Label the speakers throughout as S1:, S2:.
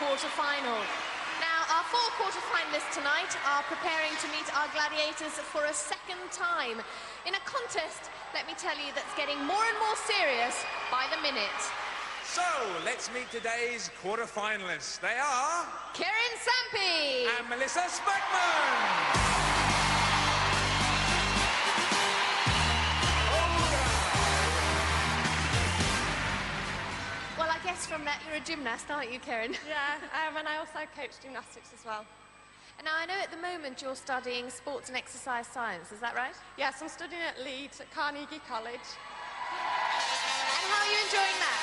S1: quarter-final. Now, our 4 quarter-finalists tonight are preparing to meet our gladiators for a second time in a contest, let me tell you, that's getting more and more serious by the minute.
S2: So, let's meet today's quarter-finalists. They are...
S1: Kerryn Sampey!
S2: And Melissa Spackman!
S1: Well, I guess from that you're a gymnast, aren't you, Kerryn?
S3: Yeah, and I also coach gymnastics as well.
S1: And now, I know at the moment you're studying sports and exercise science, is that right?
S3: Yes, I'm studying at Leeds at Carnegie College.
S1: And how are you enjoying that?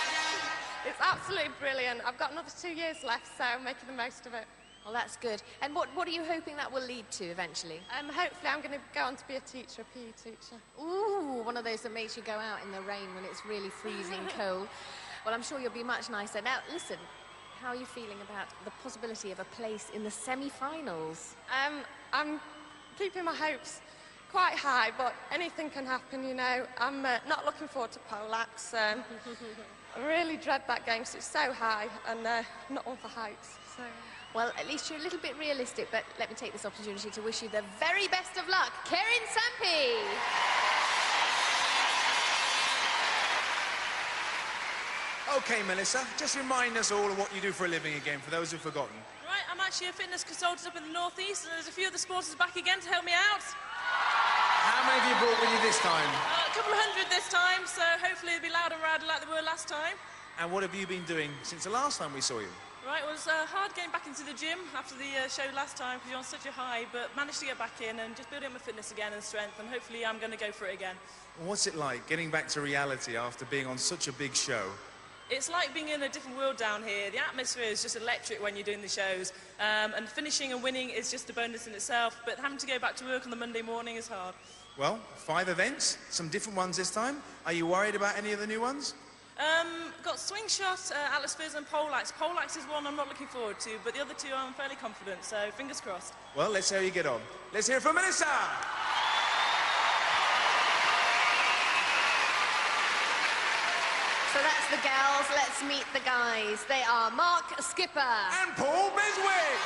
S3: It's absolutely brilliant. I've got another 2 years left, so I'm making the most of it.
S1: Well, that's good. And what are you hoping that will lead to eventually?
S3: Hopefully I'm going to go on to be a teacher, a PE teacher.
S1: Ooh, one of those that makes you go out in the rain when it's really freezing cold. Well, I'm sure you'll be much nicer. Now, listen, how are you feeling about the possibility of a place in the semi-finals?
S3: I'm keeping my hopes quite high, but anything can happen, you know. I'm not looking forward to poleaxe. I really dread that game because it's so high and not one for heights. So.
S1: Well, at least you're a little bit realistic, but let me take this opportunity to wish you the very best of luck. Kerryn Sampey!
S2: OK, Melissa, just remind us all of what you do for a living again, for those who've forgotten.
S4: Right, I'm actually a fitness consultant up in the North East, and there's a few of the sporters back again to help me out.
S2: How many have you brought with you this time?
S4: A couple of hundred this time, so hopefully it'll be loud and rowdy like they were last time.
S2: And what have you been doing since the last time we saw you?
S4: Right, it was hard getting back into the gym after the show last time because you're on such a high, but managed to get back in and just building up my fitness again and strength, and hopefully I'm going to go for it again.
S2: What's it like, getting back to reality after being on such a big show?
S4: It's like being in a different world down here. The atmosphere is just electric when you're doing the shows, and finishing and winning is just a bonus in itself, but having to go back to work on the Monday morning is hard.
S2: Well, 5 events, some different ones this time. Are you worried about any of the new ones?
S4: Got swing shot, Atlas Spears and poleaxe. Poleaxe is one I'm not looking forward to, but the other 2 I'm fairly confident, so fingers crossed.
S2: Well, let's see how you get on. Let's hear it from Melissa!
S1: So that's the gals, let's meet the guys. They are Mark Skipper.
S2: And Paul Beswick.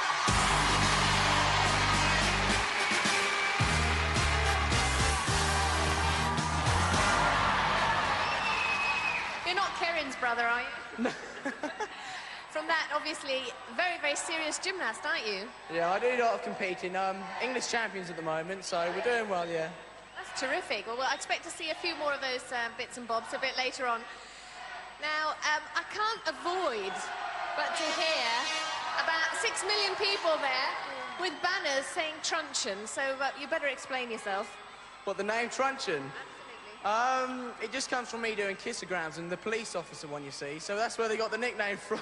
S1: You're not Kerryn's brother, are you? No. From that, obviously, very, very serious gymnast, aren't you?
S5: Yeah, I do a lot of competing. English champions at the moment, so we're doing well, yeah.
S1: That's terrific. Well, I expect to see a few more of those bits and bobs a bit later on. Now, I can't avoid but to hear about 6 million people there with banners saying truncheon, so you better explain yourself.
S5: What, the name truncheon?
S1: Absolutely.
S5: It just comes from me doing kissograms and the police officer one, you see, so that's where they got the nickname from.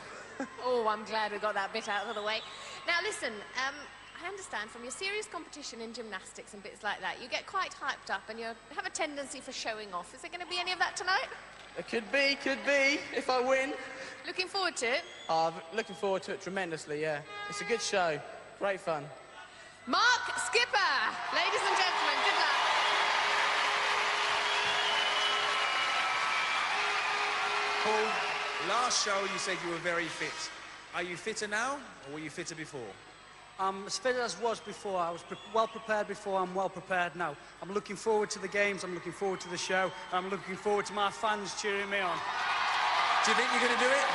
S1: Oh, I'm glad we got that bit out of the way. Now, listen, I understand from your serious competition in gymnastics and bits like that, you get quite hyped up and you have a tendency for showing off. Is there going to be any of that tonight?
S5: It could be, if I win.
S1: Looking forward to it?
S5: Oh, looking forward to it tremendously, yeah. It's a good show. Great fun.
S1: Mark Skipper! Ladies and gentlemen, good luck.
S2: Paul, last show you said you were very fit. Are you fitter now, or were you fitter before?
S6: I'm as fit as was before. I was well prepared before, I'm well prepared now. I'm looking forward to the games, I'm looking forward to the show, and I'm looking forward to my fans cheering me on.
S2: Do you think you're going to do it?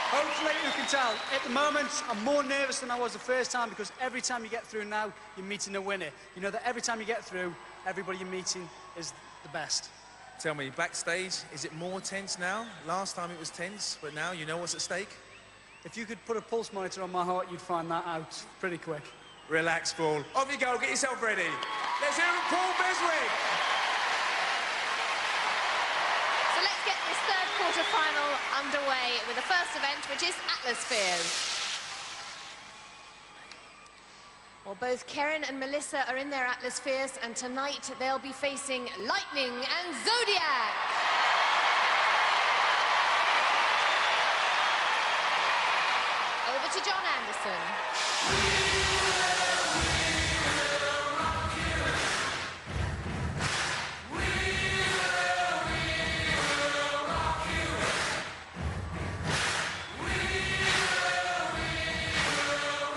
S6: Hopefully, you can tell. At the moment, I'm more nervous than I was the first time because every time you get through now, you're meeting a winner. You know that every time you get through, everybody you're meeting is the best.
S2: Tell me, backstage, is it more tense now? Last time it was tense, but now you know what's at stake?
S6: If you could put a pulse monitor on my heart, you'd find that out pretty quick.
S2: Relax, Paul. Off you go, get yourself ready. Let's hear it, Paul Beswick.
S1: So let's get this third quarter-final underway with the first event, which is Atlas Spears. Well, both Kerryn and Melissa are in their Atlas Spears, and tonight they'll be facing Lightning and Zodiac. Over to John Anderson.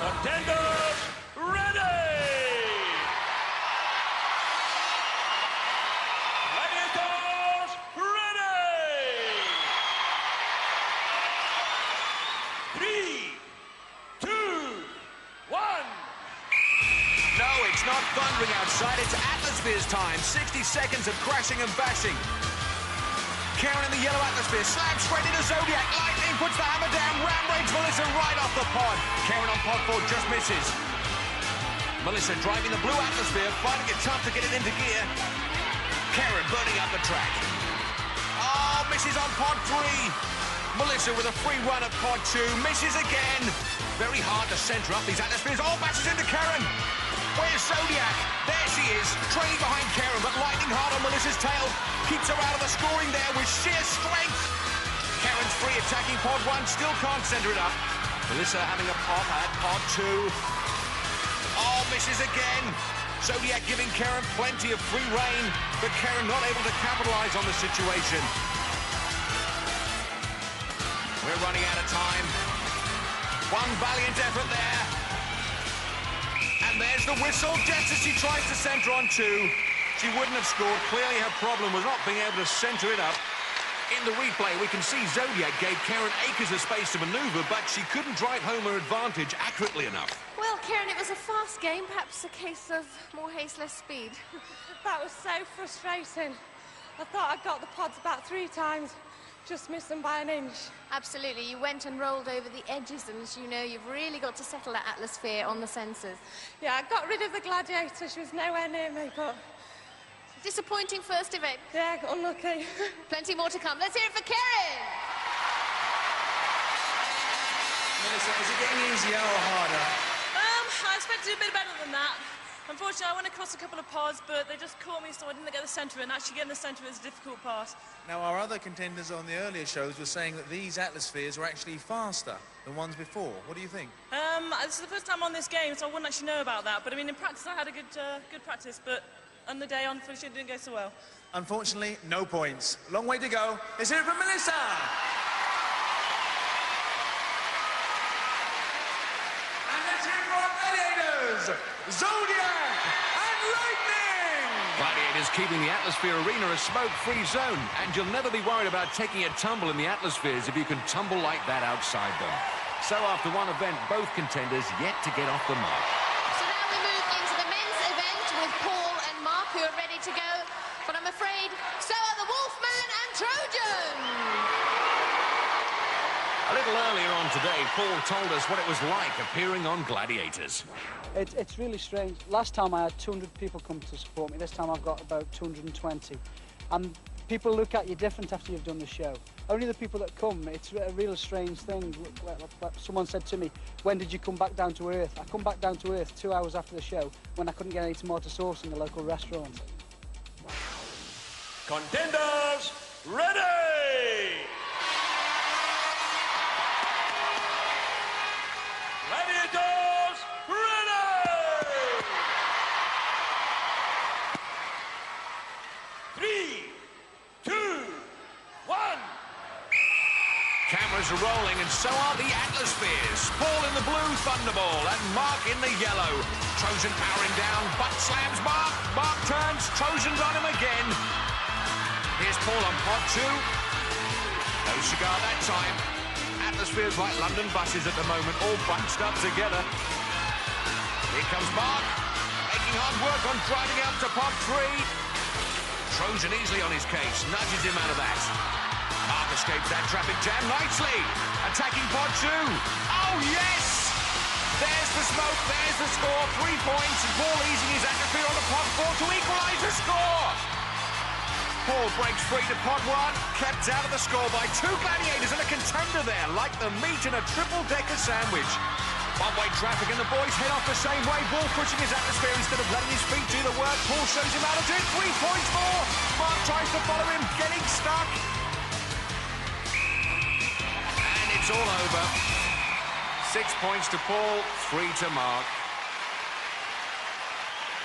S7: Contenders, ready! Gladiators, ready! 3, 2, 1.
S8: No, it's not thundering outside, it's Atmosphere's time. 60 seconds of crashing and bashing. Kerryn in the yellow Atmosphere, slams straight into Zodiac. Lightning puts the hammer down, ram-rates Melissa right off the pod. Kerryn on pod 4 just misses. Melissa driving the blue Atmosphere, finding it tough to get it into gear. Kerryn burning up the track. Oh, misses on pod 3. Melissa with a free run at pod 2, misses again. Very hard to centre up these Atmospheres. Oh, bashes into Kerryn. Where's Zodiac? There she is, trailing behind Kerryn, but lightning hard on Melissa's tail. Keeps her out of the scoring there with sheer strength. Kerryn's free attacking pod 1, still can't centre it up. Melissa having a pop at pod 2. Oh, misses again. Zodiac giving Kerryn plenty of free rein, but Kerryn not able to capitalise on the situation. We're running out of time. One valiant effort there. And there's the whistle, just as she tries to centre on 2. She wouldn't have scored. Clearly her problem was not being able to centre it up. In the replay, we can see Zodiac gave Kerryn acres of space to manoeuvre, but she couldn't drive home her advantage accurately enough.
S1: Well, Kerryn, it was a fast game, perhaps a case of more haste, less speed.
S3: That was so frustrating. I thought I got the pods about 3 times, just missed them by an inch.
S1: Absolutely, you went and rolled over the edges, and as you know, you've really got to settle that Atmosphere on the sensors.
S3: Yeah, I got rid of the Gladiator. She was nowhere near me, but...
S1: Disappointing first event.
S3: Yeah, unlucky.
S1: Plenty more to come. Let's hear it for Kerryn!
S2: Melissa, is it getting easier or harder?
S4: I expected a bit better than that. Unfortunately, I went across a couple of pods, but they just caught me, so I didn't get the centre in. Actually, getting the centre is a difficult part.
S2: Now, our other contenders on the earlier shows were saying that these Atmospheres were actually faster than ones before. What do you think?
S4: This is the first time on this game, so I wouldn't actually know about that. But I mean, in practice, I had a good practice, but on the day, unfortunately, it didn't go so well.
S2: Unfortunately, no points. Long way to go. Let's hear it from Melissa! And let's hear it from our Gladiators, Zodiac and Lightning!
S8: Gladiators keeping the Atmosphere arena a smoke-free zone, and you'll never be worried about taking a tumble in the Atmospheres if you can tumble like that outside them. So after one event, both contenders yet to get off the mark.
S1: So now we move into the men's event with Paul and Mark, who are ready to go. But I'm afraid so are the Wolfman and Trojan.
S8: A little earlier on today, Paul told us what it was like appearing on Gladiators.
S6: It's really strange. Last time I had 200 people come to support me. This time I've got about 220. And people look at you different after you've done the show. Only the people that come, it's a real strange thing. Someone said to me, when did you come back down to earth? I come back down to earth 2 hours after the show when I couldn't get any tomato sauce in the local restaurant.
S7: Contenders, ready! Gladiators, ready! 3, 2, 1.
S8: Cameras are rolling, and so are the Atmospheres. Paul in the blue Thunderball and Mark in the yellow. Trojan powering down, butt slams Mark. Mark turns, Trojan's on him again. Here's Paul on pod 2. No cigar that time. Atmospheres like London buses at the moment, all bunched up together. Here comes Mark, making hard work on driving out to pod 3. Trojan easily on his case, nudges him out of that. Mark escapes that traffic jam nicely. Attacking pod 2. Oh, yes! There's the smoke, there's the score. 3 points, and Paul easing his Atmosphere on to pod 4 to equalise the score. Paul breaks free to pod 1, kept out of the score by 2 Gladiators and a contender there, like the meat in a triple-decker sandwich. One-way traffic and the boys head off the same way. Ball pushing his Atmosphere instead of letting his feet do the work. Paul shows him how to do it. 3 points more. Mark tries to follow him, getting stuck. And it's all over. 6 points to Paul, 3 to Mark.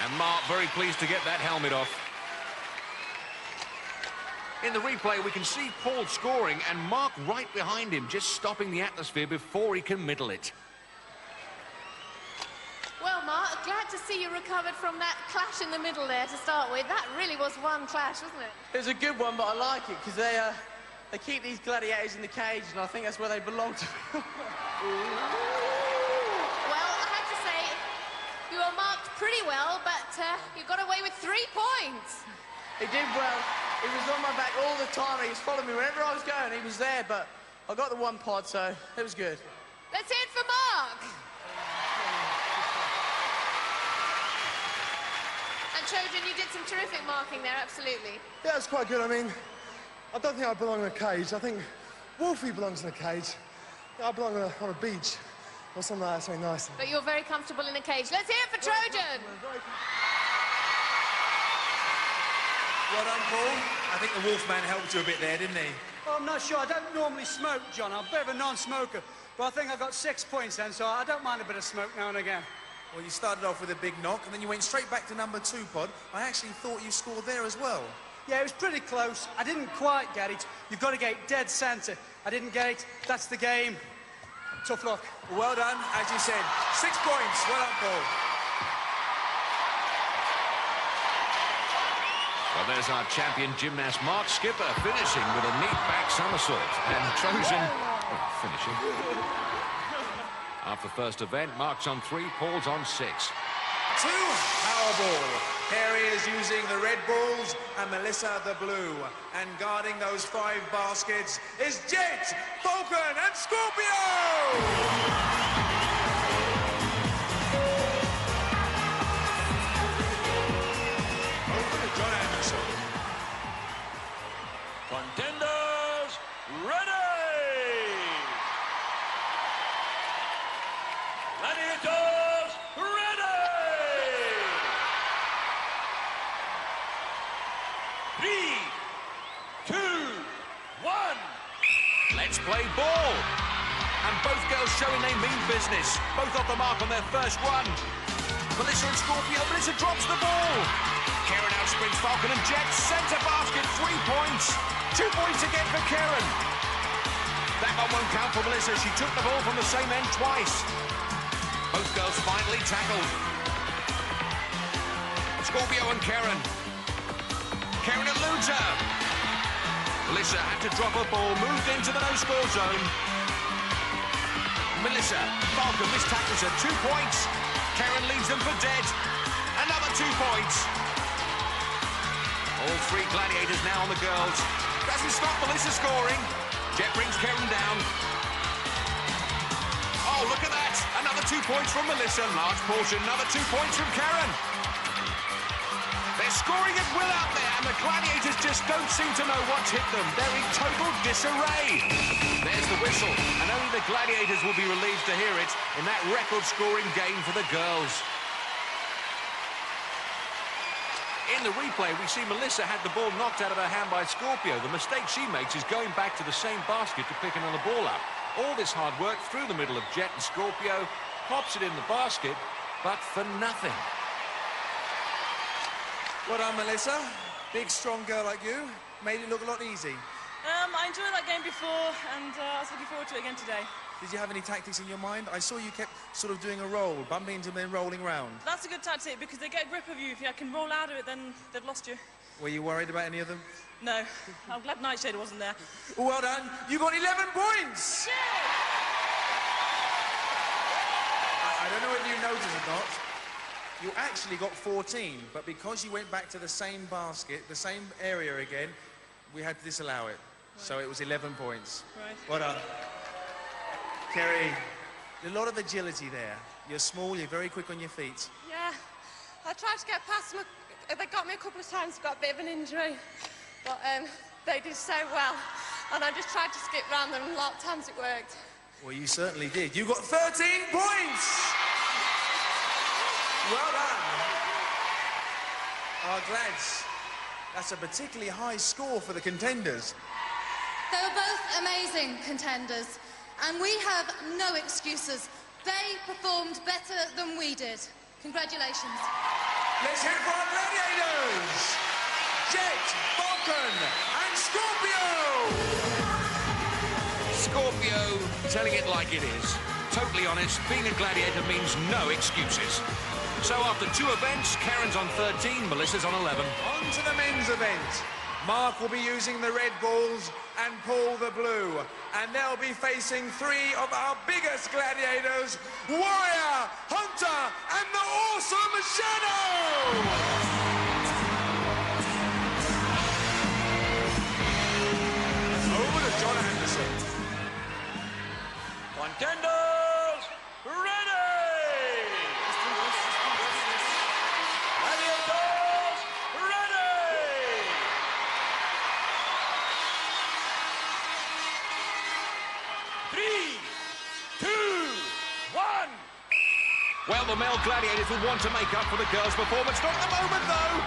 S8: And Mark very pleased to get that helmet off. In the replay, we can see Paul scoring and Mark right behind him, just stopping the Atmosphere before he can middle it.
S1: Well, Mark, glad to see you recovered from that clash in the middle there to start with. That really was one clash, wasn't it?
S5: It was a good one, but I like it because they keep these gladiators in the cage, and I think that's where they belong to.
S1: Well, I have to say, you were marked pretty well, but you got away with 3 points.
S5: He did well. He was on my back all the time. He was following me wherever I was going. He was there, but I got the 1 pod, so it was good.
S1: Let's hear it for Mark. And Trojan, you did some terrific marking there, absolutely.
S9: Yeah, it's quite good. I mean, I don't think I belong in a cage. I think Wolfie belongs in a cage. I belong on a beach or something like that, something nice.
S1: But you're very comfortable in a cage. Let's hear it for Trojan.
S2: Well done, Paul. I think the Wolfman helped you a bit there, didn't he?
S6: Well, I'm not sure. I don't normally smoke, John. I'm a bit of a non-smoker. But I think I got 6 points then, so I don't mind a bit of smoke now and again.
S2: Well, you started off with a big knock, and then you went straight back to number 2 pod. I actually thought you scored there as well.
S6: Yeah, it was pretty close. I didn't quite get it. You've got to get it dead centre. I didn't get it. That's the game. Tough luck.
S2: Well done, as you said. 6 points. Well done, Paul.
S8: Well, there's our champion gymnast, Mark Skipper, finishing with a neat back somersault. And Trojan, finishing. After the first event, Mark's on 3, Paul's on 6.
S2: 2 Powerball. Kerry is using the red balls and Melissa the blue. And guarding those 5 baskets is Jet, Falcon and Scorpio!
S7: Contenders, ready! Gladiators, ready! 3, 2, 1.
S8: Let's play ball. And both girls showing they mean business. Both off the mark on their first run. Melissa and Scorpio. Melissa drops the ball. Kerryn outsprints Falcon and Jet. Centre basket, 3 points. 2 points again for Kerryn. That one won't count for Melissa. She took the ball from the same end twice. Both girls finally tackled. Scorpio and Kerryn. Kerryn eludes her. Melissa had to drop her ball, moved into the no-score zone. Melissa, Falcon mistackles her, 2 points. Kerryn leaves them for dead. Another 2 points. All 3 gladiators now on the girls. Doesn't stop Melissa scoring. Jet brings Kerryn down. Oh, look at that. Another 2 points from Melissa. Large portion, another 2 points from Kerryn. They're scoring at will out there, and the gladiators just don't seem to know what's hit them. They're in total disarray. There's the whistle, and only the gladiators will be relieved to hear it in that record-scoring game for the girls. In the replay, we see Melissa had the ball knocked out of her hand by Scorpio. The mistake she makes is going back to the same basket to pick another ball up. All this hard work through the middle of Jet and Scorpio, pops it in the basket, but for nothing.
S2: Well done, Melissa. Big, strong girl like you. Made it look a lot easy.
S4: I enjoyed that game before, and I was looking forward to it again today.
S2: Did you have any tactics in your mind? I saw you kept sort of doing a roll, bumping into them and rolling round.
S4: That's a good tactic, because they get a grip of you. If you can roll out of it, then they've lost you.
S2: Were you worried about any of them?
S4: No. I'm glad Nightshade wasn't there.
S2: Well done. You got 11 points!
S4: Yeah.
S2: I don't know whether you noticed or not. You actually got 14, but because you went back to the same basket, the same area again, we had to disallow it. Right. So it was 11 points.
S4: Right.
S2: Well done. Kerry, a lot of agility there. You're small, you're very quick on your feet.
S3: Yeah, I tried to get past them. They got me a couple of times, got a bit of an injury. But they did so well. And I just tried to skip round them, and a lot of times it worked.
S2: Well, you certainly did. You got 13 points! Well done. Our Glads. That's a particularly high score for the contenders.
S10: They were both amazing contenders, and we have no excuses. They performed better than we did. Congratulations.
S2: Let's hear it for our gladiators! Jet, Falcon, and Scorpio!
S8: Scorpio telling it like it is. totally honest, being a gladiator means no excuses. So after 2 events, Kerryn's on 13, Melissa's on 11.
S2: On to the men's event. Mark will be using the red balls and Paul the blue. And they'll be facing 3 of our biggest gladiators, Warrior, Hunter, and the awesome Shadow! Over to John Anderson.
S7: Contenders, ready! Gladiators, ready! Three, 2, 1.
S8: Well, the male gladiators will want to make up for the girls' performance. Not at the moment, though.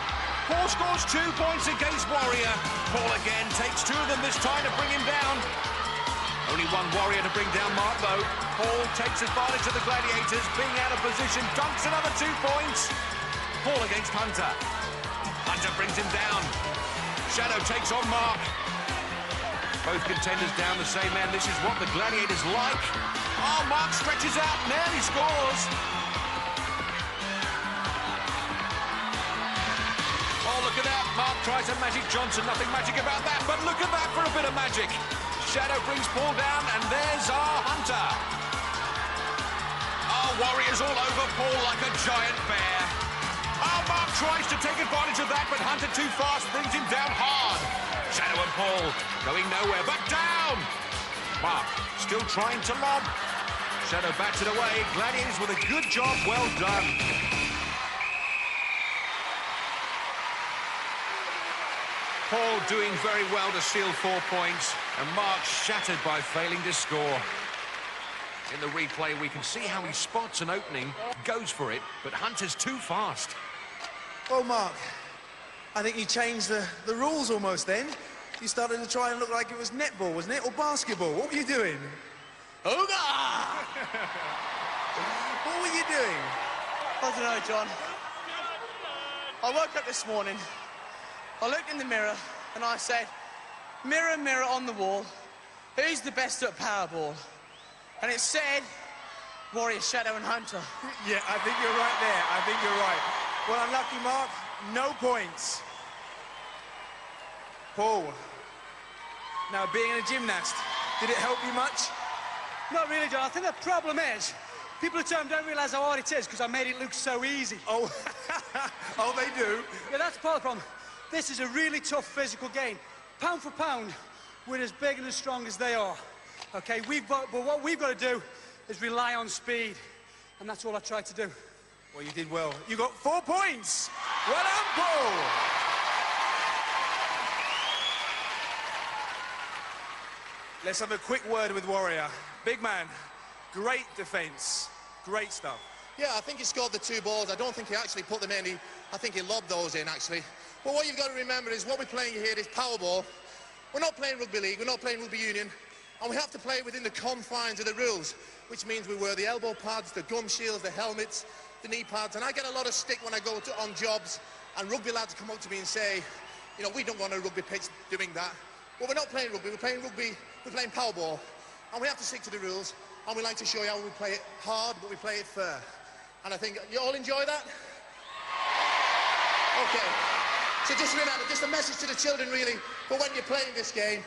S8: Paul scores 2 points against Warrior. Paul again takes 2 of them this time to bring him down. Only 1 Warrior to bring down Mark, though. Paul takes advantage of the gladiators being out of position, dunks another 2 points. Paul against Hunter. Hunter brings him down. Shadow takes on Mark. Both contenders down the same end. This is what the gladiators like. Oh, Mark stretches out, nearly scores. Oh, look at that. Mark tries a Magic Johnson. Nothing magic about that, but look at that for a bit of magic. Shadow brings Paul down, and there's our Hunter. Oh, Warriors all over Paul like a giant bear. Oh, Mark tries to take advantage of that, but Hunter too fast brings him down hard. Shadow and Paul going nowhere, but down. Mark still trying to lob. Shadow bats it away. Gladiators with a good job, well done. Paul doing very well to steal 4 points, and Mark shattered by failing to score. In the replay, we can see how he spots an opening, goes for it, but Hunter's too fast.
S2: Well, Mark, I think you changed the rules almost then. You started to try and look like it was netball, wasn't it? Or basketball. What were you doing?
S5: Ooga!
S2: What were you doing?
S5: I don't know, John. I woke up this morning, I looked in the mirror, and I said, mirror, mirror on the wall, who's the best at Powerball? And it said, Warrior, Shadow and Hunter.
S2: Yeah, I think you're right there. I think you're right. Well, unlucky, Mark. No points. Paul, now being a gymnast, did it help you much?
S6: Not really, John. I think the problem is, people at home don't realise how hard it is because I made it look so easy.
S2: Oh, oh, they do.
S6: Yeah, that's part of the problem. This is a really tough physical game. Pound for pound, we're as big and as strong as they are. Okay, but what we've got to do is rely on speed, and that's all I tried to do.
S2: Well, you did well. You got 4 points. Well done, Paul. Let's have a quick word with Warrior. Big man, great defence, great stuff.
S11: Yeah, I think he scored the 2 balls. I don't think he actually put them in. I think he lobbed those in, actually. But what you've got to remember is what we're playing here is Powerball. We're not playing rugby league, we're not playing rugby union, and we have to play within the confines of the rules, which means we wear the elbow pads, the gum shields, the helmets, the knee pads, and I get a lot of stick when I go on jobs, and rugby lads come up to me and say, you know, we don't want a rugby pitch doing that. Well, we're not playing rugby, we're playing Powerball, and we have to stick to the rules, and we like to show you how we play it hard, but we play it fair. And I think you all enjoy that? Okay. So just remember, just a message to the children, really, but when you're playing this game,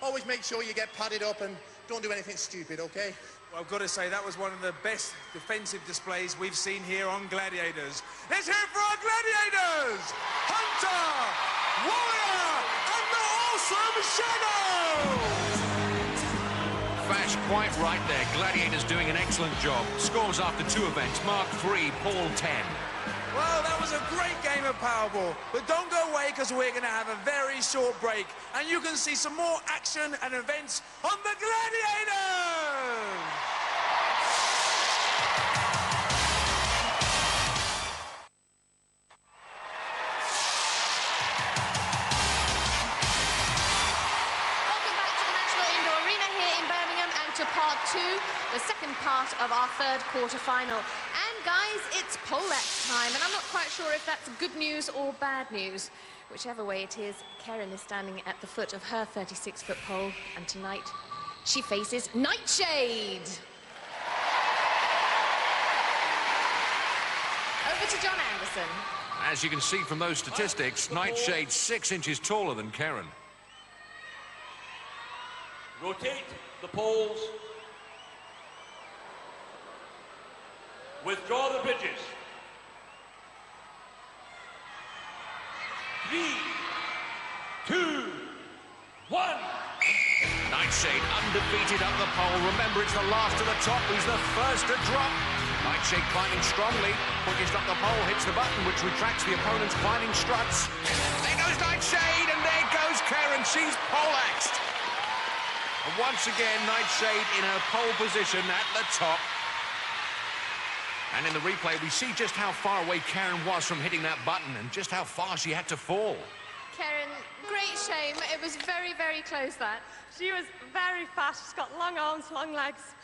S11: always make sure you get padded up and don't do anything stupid, okay?
S2: Well, I've got to say, that was one of the best defensive displays we've seen here on Gladiators. Let's hear it for our Gladiators! Hunter, Warrior, and the awesome Shadow!
S8: Fash quite right there. Gladiators doing an excellent job. Scores after 2 events. Mark 3, Paul 10.
S2: Well, that was a great game of Powerball, but don't go away because we're going to have a very short break and you can see some more action and events on the Gladiators!
S1: Welcome back to the National Indoor Arena here in Birmingham and to part 2, the second part of our third quarter-final. And guys, it's poleaxe time, and I'm not quite sure if that's good news or bad news. Whichever way it is, Kerryn is standing at the foot of her 36-foot pole, and tonight she faces Nightshade. Over to John Anderson.
S8: As you can see from those statistics, Nightshade's 6 inches taller than Kerryn.
S7: Rotate the poles. Withdraw the bridges. 3, 2, 1.
S8: Nightshade undefeated up the pole. Remember, it's the last to the top who's the first to drop. Nightshade climbing strongly. Quickest up the pole, hits the button, which retracts the opponent's climbing struts. There goes Nightshade, and there goes Kerryn. She's poleaxed. And once again, Nightshade in her pole position at the top. And in the replay, we see just how far away Kerryn was from hitting that button and just how far she had to fall.
S1: Kerryn, great shame. It was very, very close, that.
S3: She was very fast. She's got long arms, long legs.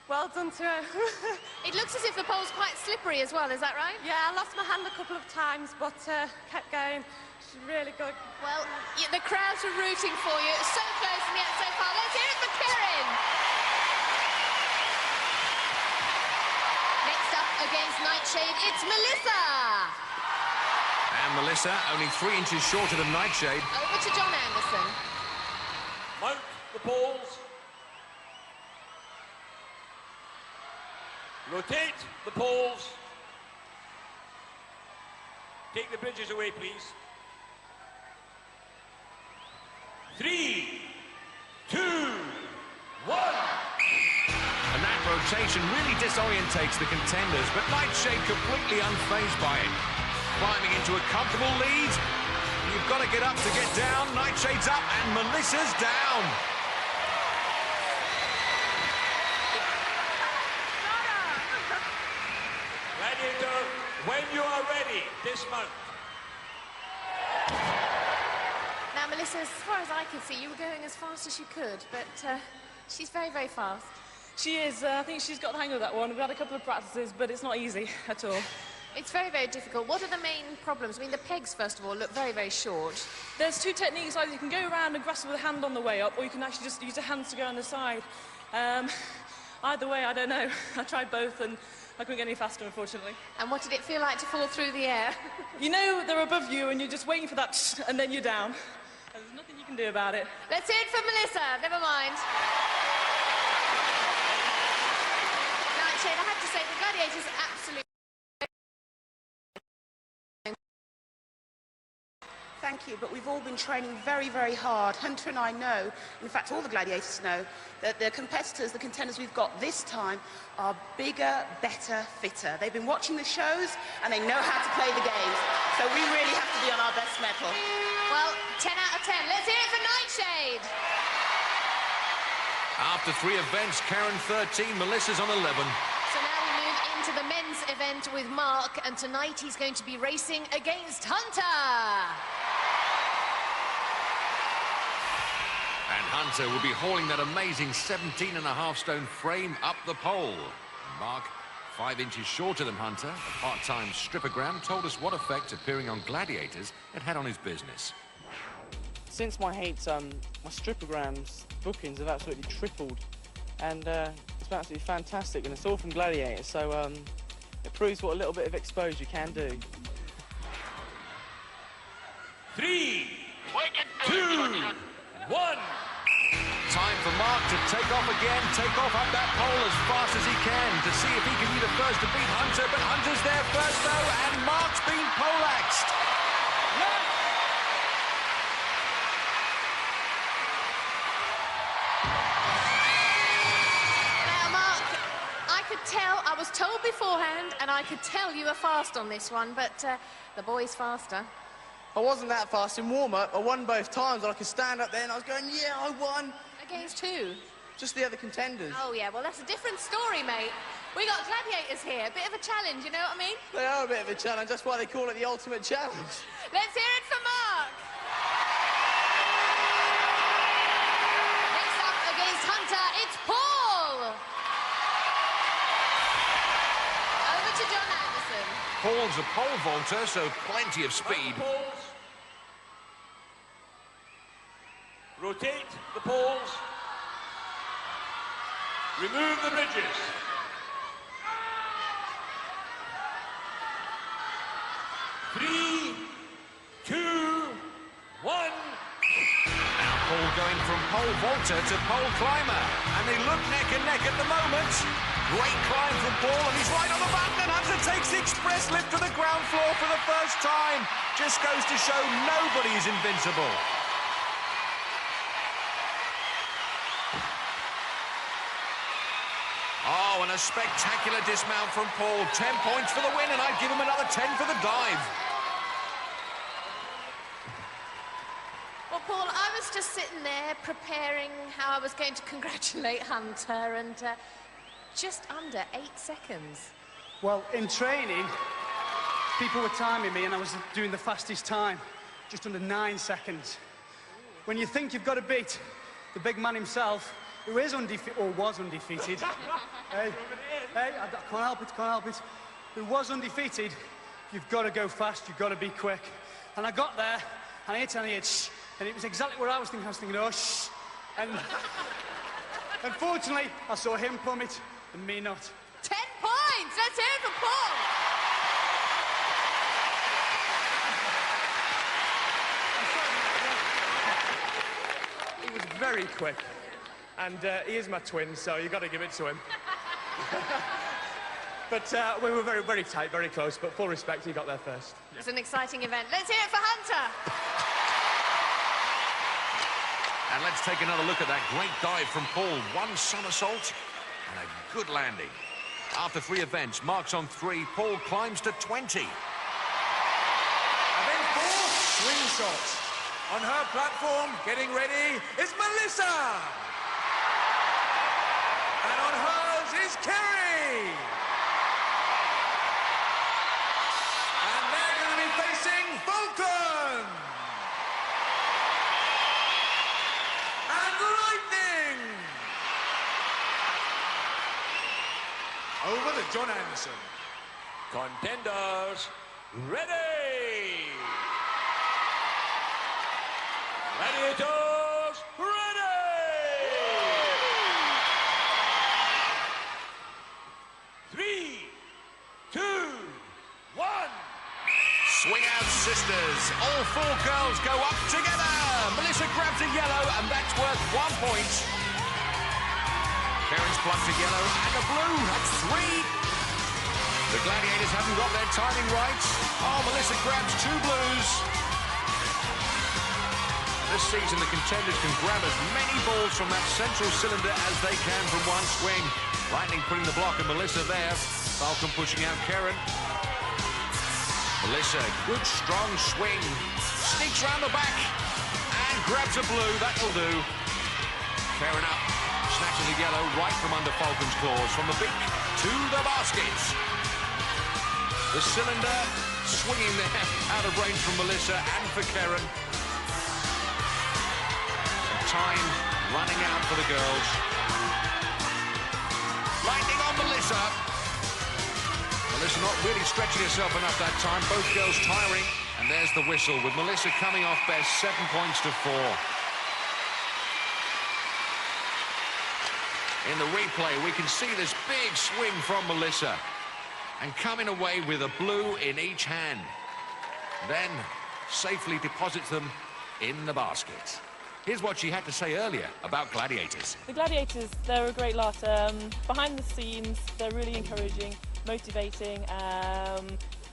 S3: Well done to her.
S1: It looks as if the pole's quite slippery as well, is that right?
S3: Yeah, I lost my hand a couple of times, but kept going. She's really good.
S1: Well, the crowds were rooting for you. So close and yet so far. Let's hear it for Kerryn. Next up against Nightshade, it's Melissa.
S8: And Melissa, only 3 inches shorter than Nightshade.
S1: Over to John Anderson.
S7: Mount the poles. Rotate the poles. Take the bridges away, please. 3, 2, 1.
S8: And that rotation really disorientates the contenders, but Nightshade completely unfazed by it. Climbing into a comfortable lead. You've got to get up to get down. Nightshade's up and Melissa's down.
S7: Gladiator, when you are ready, dismount.
S1: Now, Melissa, as far as I could see, you were going as fast as you could, but she's very, very fast.
S4: She is. I think she's got the hang of that one. We've had a couple of practices, but it's not easy at all.
S1: It's very, very difficult. What are the main problems? I mean, the pegs, first of all, look very, very short.
S4: There's 2 techniques. Either you can go around and grasp with a hand on the way up, or you can actually just use your hands to go on the side. Either way, I don't know. I tried both, and I couldn't get any faster, unfortunately.
S1: And what did it feel like to fall through the air?
S4: You know they're above you, and you're just waiting for that, and then you're down. And there's nothing you can do about it.
S1: Let's hear it for Melissa. Never mind. Nightshade, I have to say, the Gladiators are absolutely...
S12: Thank you, but we've all been training very, very hard. Hunter and I know, in fact all the gladiators know, that the competitors, the contenders we've got this time are bigger, better, fitter. They've been watching the shows and they know how to play the games. So we really have to be on our best mettle.
S1: Well, 10 out of 10. Let's hear it for Nightshade.
S8: After 3 events, Kerryn 13, Melissa's on 11.
S1: So now we move into the men's event with Mark, and tonight he's going to be racing against Hunter.
S8: And Hunter will be hauling that amazing 17.5-stone frame up the pole. Mark, 5 inches shorter than Hunter, a part-time strippagram, told us what effect appearing on Gladiators it had on his business.
S13: Since my heats, my strippagrams bookings have absolutely tripled, and it's been absolutely fantastic, and it's all from Gladiators, so it proves what a little bit of exposure can do.
S7: 3, 2, 1.
S8: Time for Mark to take off again, take off up that pole as fast as he can to see if he can be the first to beat Hunter, but Hunter's there first though, and Mark's been poleaxed.
S1: Now, Mark, I could tell, I was told beforehand, and I could tell you were fast on this one, but the boy's faster.
S5: I wasn't that fast in warm-up. I won both times, and I could stand up there and I was going, yeah, I won.
S1: Against who?
S5: Just the other contenders.
S1: Oh, yeah, well, that's a different story, mate. We got gladiators here, a bit of a challenge, you know what I mean?
S5: They are a bit of a challenge, that's why they call it the ultimate challenge.
S1: Let's hear it for Mark. Next up against Hunter, it's Paul. Over to John Anderson.
S8: Paul's a pole vaulter, so plenty of speed.
S7: Rotate the poles. Remove the bridges. 3, 2, 1.
S8: Now Paul going from pole vaulter to pole climber, and they look neck and neck at the moment. Great climb from Paul, and he's right on the button, and Hunter takes the express lift to the ground floor for the first time. Just goes to show nobody is invincible. Oh, and a spectacular dismount from Paul. 10 points for the win, and I'd give him another 10 for the dive.
S1: Well, Paul, I was just sitting there preparing how I was going to congratulate Hunter, and just under 8 seconds.
S6: Well, in training, people were timing me and I was doing the fastest time, just under 9 seconds. When you think you've got to beat the big man himself, who is undefeated, or was undefeated. Hey, I can't help it. Who was undefeated, you've got to go fast, you've got to be quick. And I got there, and I hit, shh, and it was exactly what I was thinking. I was thinking, oh, shh. And unfortunately, I saw him plummet, and me not.
S1: 10 points! Let's hear it for Paul!
S14: He was very quick, and he is my twin, so you've got to give it to him. But we were very, very tight, very close, but full respect, he got there first.
S1: It's an exciting event. Let's hear it for Hunter!
S8: And let's take another look at that great dive from Paul. One somersault and a good landing. After 3 events, marks on 3, Paul climbs to 20.
S2: Event 4, swing shot. On her platform, getting ready, is Melissa. And on hers is Kerry. And they're going to be facing Vulcan. And Lightning. Over to John Anderson.
S7: Contenders, ready! Gladiators, ready! 3, 2, 1.
S8: Swing out, sisters. All 4 girls go up together. Melissa grabs a yellow, and that's worth 1 point. Kerryn's plucked a yellow and a blue. That's 3. The Gladiators haven't got their timing right. Oh, Melissa grabs 2 blues. This season, the contenders can grab as many balls from that central cylinder as they can from one swing. Lightning putting the block, and Melissa there. Falcon pushing out Kerryn. Melissa, good strong swing. Sneaks round the back and grabs a blue. That'll do. Kerryn up. Snatches a yellow right from under Falcon's claws. From the beak to the basket. The cylinder swinging there out of range from Melissa and for Kerryn. And Tyne running out for the girls. Lightning on Melissa. Melissa not really stretching herself enough that time. Both girls tiring. And there's the whistle with Melissa coming off best, 7 points to 4. In the replay, we can see this big swing from Melissa and coming away with a blue in each hand. Then safely deposits them in the basket. Here's what she had to say earlier about Gladiators.
S4: The Gladiators, they're a great lot. Behind the scenes, they're really encouraging, motivating. I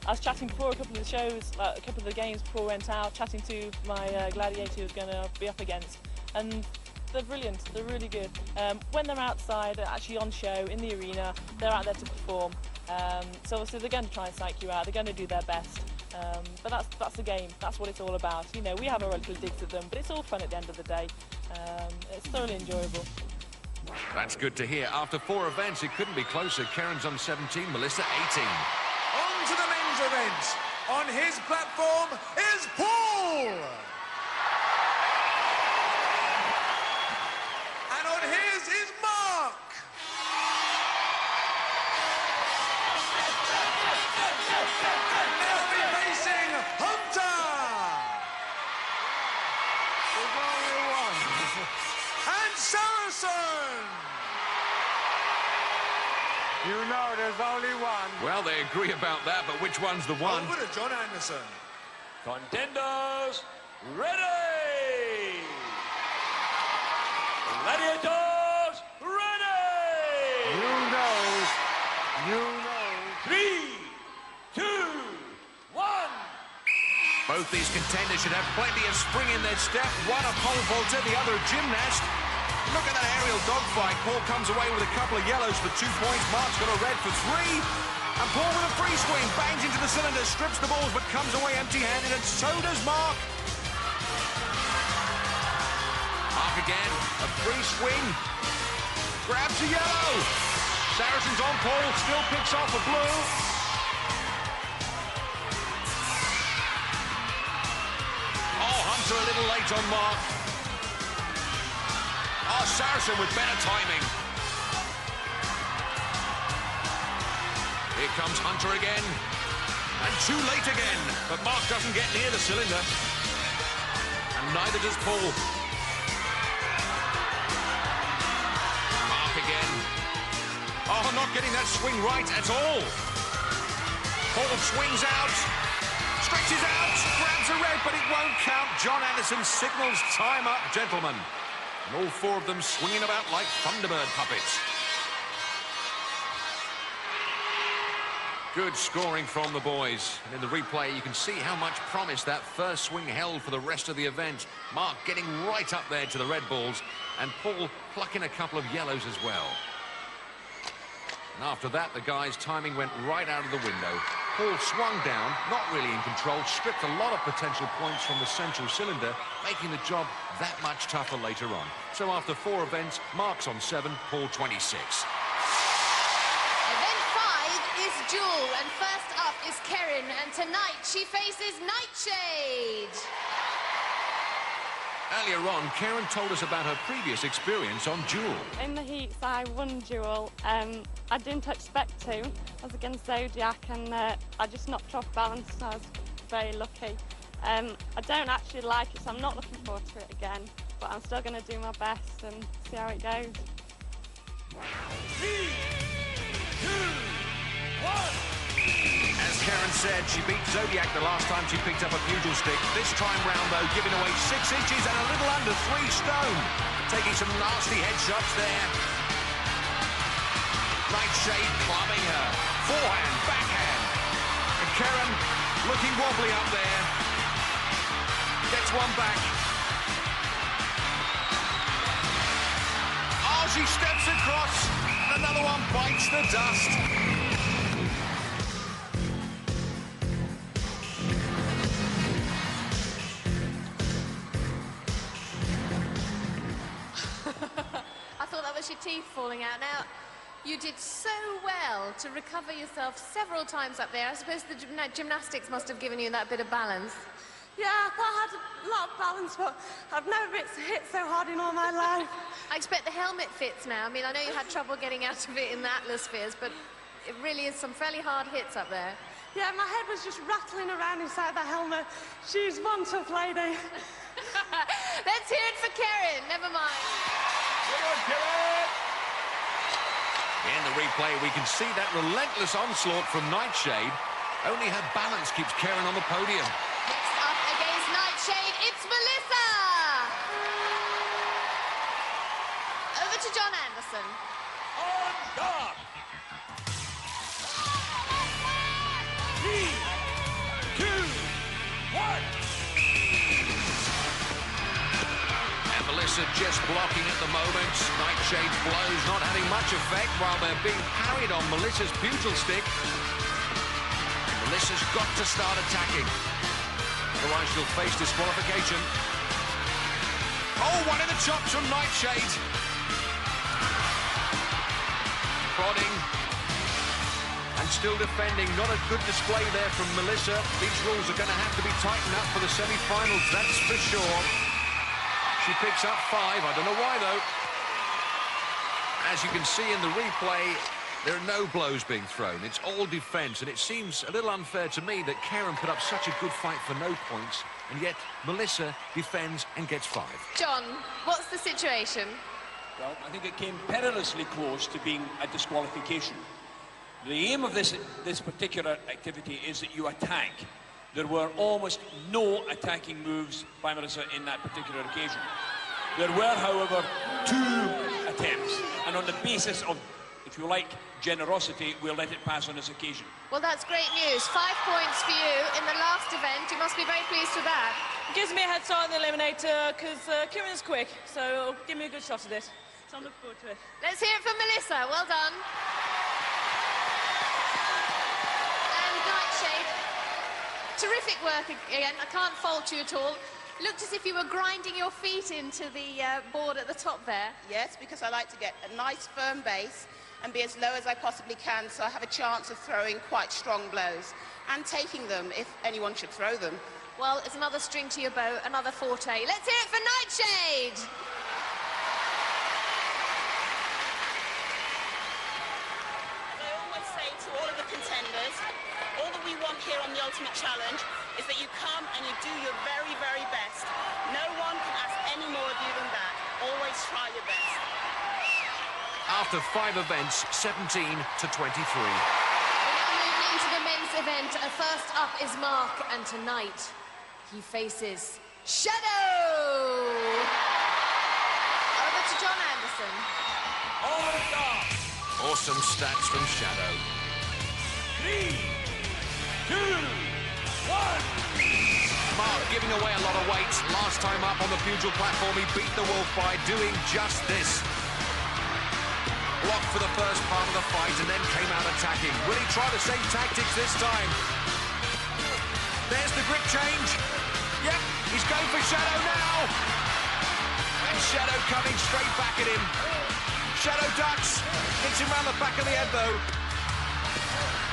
S4: was chatting before a couple of the shows, a couple of the games before we went out, chatting to my Gladiator who was going to be up against. And they're brilliant, they're really good. When they're outside, actually on show, in the arena, they're out there to perform. So obviously they're going to try and psych you out, they're going to do their best. But that's the game, that's what it's all about. You know, we have our little digs at them, but it's all fun at the end of the day. It's thoroughly enjoyable.
S8: That's good to hear. After 4 events, it couldn't be closer. Kerryn's on 17, Melissa 18.
S2: On to the men's event. On his platform is Paul. And on his is Mark. And they'll be facing Hunter.
S14: There's only one.
S2: And Saracen.
S7: You know there's only one.
S8: Well, they agree about that, but which one's the one?
S2: Over to John Anderson.
S7: Contenders, ready! Gladiators, ready!
S2: You know.
S7: 3, 2, 1.
S8: Both these contenders should have plenty of spring in their step. One a pole vaulter, the other a gymnast. Look at that aerial dogfight. Paul comes away with a couple of yellows for 2 points. Mark's got a red for 3. And Paul with a free swing, bangs into the cylinder, strips the balls, but comes away empty-handed, and so does Mark. Mark again, a free swing, grabs a yellow. Saracen's on Paul, still picks off a blue. Oh, Hunter a little late on Mark. Oh, Saracen with better timing. Here comes Hunter again. And too late again. But Mark doesn't get near the cylinder. And neither does Paul. Mark again. Oh, not getting that swing right at all. Paul swings out. Stretches out. Grabs a red, but it won't count. John Anderson signals time up, gentlemen. And all 4 of them swinging about like Thunderbird puppets. Good scoring from the boys. And in the replay, you can see how much promise that first swing held for the rest of the event. Mark getting right up there to the red balls, and Paul plucking a couple of yellows as well. And after that, the guys' timing went right out of the window. Paul swung down, not really in control, stripped a lot of potential points from the central cylinder, making the job that much tougher later on. So after 4 events, Mark's on 7, Paul 26.
S1: Event 5 is Jewel, and first up is Kerryn, and tonight she faces Nightshade.
S8: Earlier on, Kerryn told us about her previous experience on Jewel.
S3: In the heats, I won Jewel. I didn't expect to. I was against Zodiac, and I just knocked off balance, so I was very lucky. I don't actually like it, so I'm not looking forward to it again, but I'm still going to do my best and see how it goes.
S7: 3, 2, 1.
S8: As Kerryn said, she beat Zodiac the last time she picked up a pugil stick. This time round, though, giving away 6 inches and a little under 3 stone. Taking some nasty headshots there. Nightshade clubbing her. Forehand, backhand. And Kerryn looking wobbly up there. Gets one back. Oh, she steps across. And another one bites the dust.
S1: I thought that was your teeth falling out. Now, you did so well to recover yourself several times up there. I suppose the gymnastics must have given you that bit of balance.
S3: Yeah, I thought I had a lot of balance, but I've never been hit so hard in all my life.
S1: I expect the helmet fits now. I mean, I know you had trouble getting out of it in the atmospheres, but it really is some fairly hard hits up there.
S3: Yeah, my head was just rattling around inside the helmet. She's one tough lady.
S1: Let's hear it for Kerryn. Never mind.
S7: Come on, Kerryn!
S8: In the replay, we can see that relentless onslaught from Nightshade. Only her balance keeps Kerryn on the podium.
S1: Next up against Nightshade, it's Melissa! Over to John Anderson.
S7: On guard! 3, 2, 1.
S8: And Melissa just blocking at the moment. Nightshade's blows not having much effect while they're being parried on Melissa's pugil stick. Melissa's got to start attacking. Otherwise she'll face disqualification. Oh, one in the chops from Nightshade. Prodding. And still defending. Not a good display there from Melissa. These rules are going to have to be tightened up for the semi-finals, that's for sure. She picks up 5. I don't know why, though. As you can see in the replay, there are no blows being thrown. It's all defence, and it seems a little unfair to me that Kerryn put up such a good fight for no points, and yet Melissa defends and gets 5.
S1: John, what's the situation?
S15: Well, I think it came perilously close to being a disqualification.
S7: The aim of this particular activity is that you attack. There were almost no attacking moves by Melissa in that particular occasion. There were, however, 2 attempts, and on the basis of, if you like, generosity, we'll let it pass on this occasion.
S1: Well, that's great news. 5 points for you in the last event. You must be very pleased with that.
S4: It gives me a head start in the eliminator because Kerryn's quick, so it'll give me a good shot at it. So I'm looking forward to it.
S1: Let's hear it from Melissa. Well done. And Nightshade, terrific work again. I can't fault you at all. Looked as if you were grinding your feet into the board at the top there.
S12: Yes, because I like to get a nice firm base and be as low as I possibly can, so I have a chance of throwing quite strong blows and taking them if anyone should throw them.
S1: Well, it's another string to your bow, another forte. Let's hear it for Nightshade!
S12: As I always say to all of the contenders, all that we want here on the Ultimate Challenge is that you come and you do your very, very best. No one can ask any more of you than that. Always try your best.
S8: After 5 events, 17 to 23.
S1: We're now moving into the men's event. First up is Mark, and tonight he faces Shadow. Over to John Anderson.
S8: Awesome stats from Shadow.
S7: 3, 2, 1.
S8: Mark giving away a lot of weight. Last time up on the pugil platform, he beat the Wolf by doing just this. Blocked for the first part of the fight and then came out attacking. Will he try the same tactics this time? There's the grip change. Yep, he's going for Shadow now. And Shadow coming straight back at him. Shadow ducks. Hits him round the back of the head, though.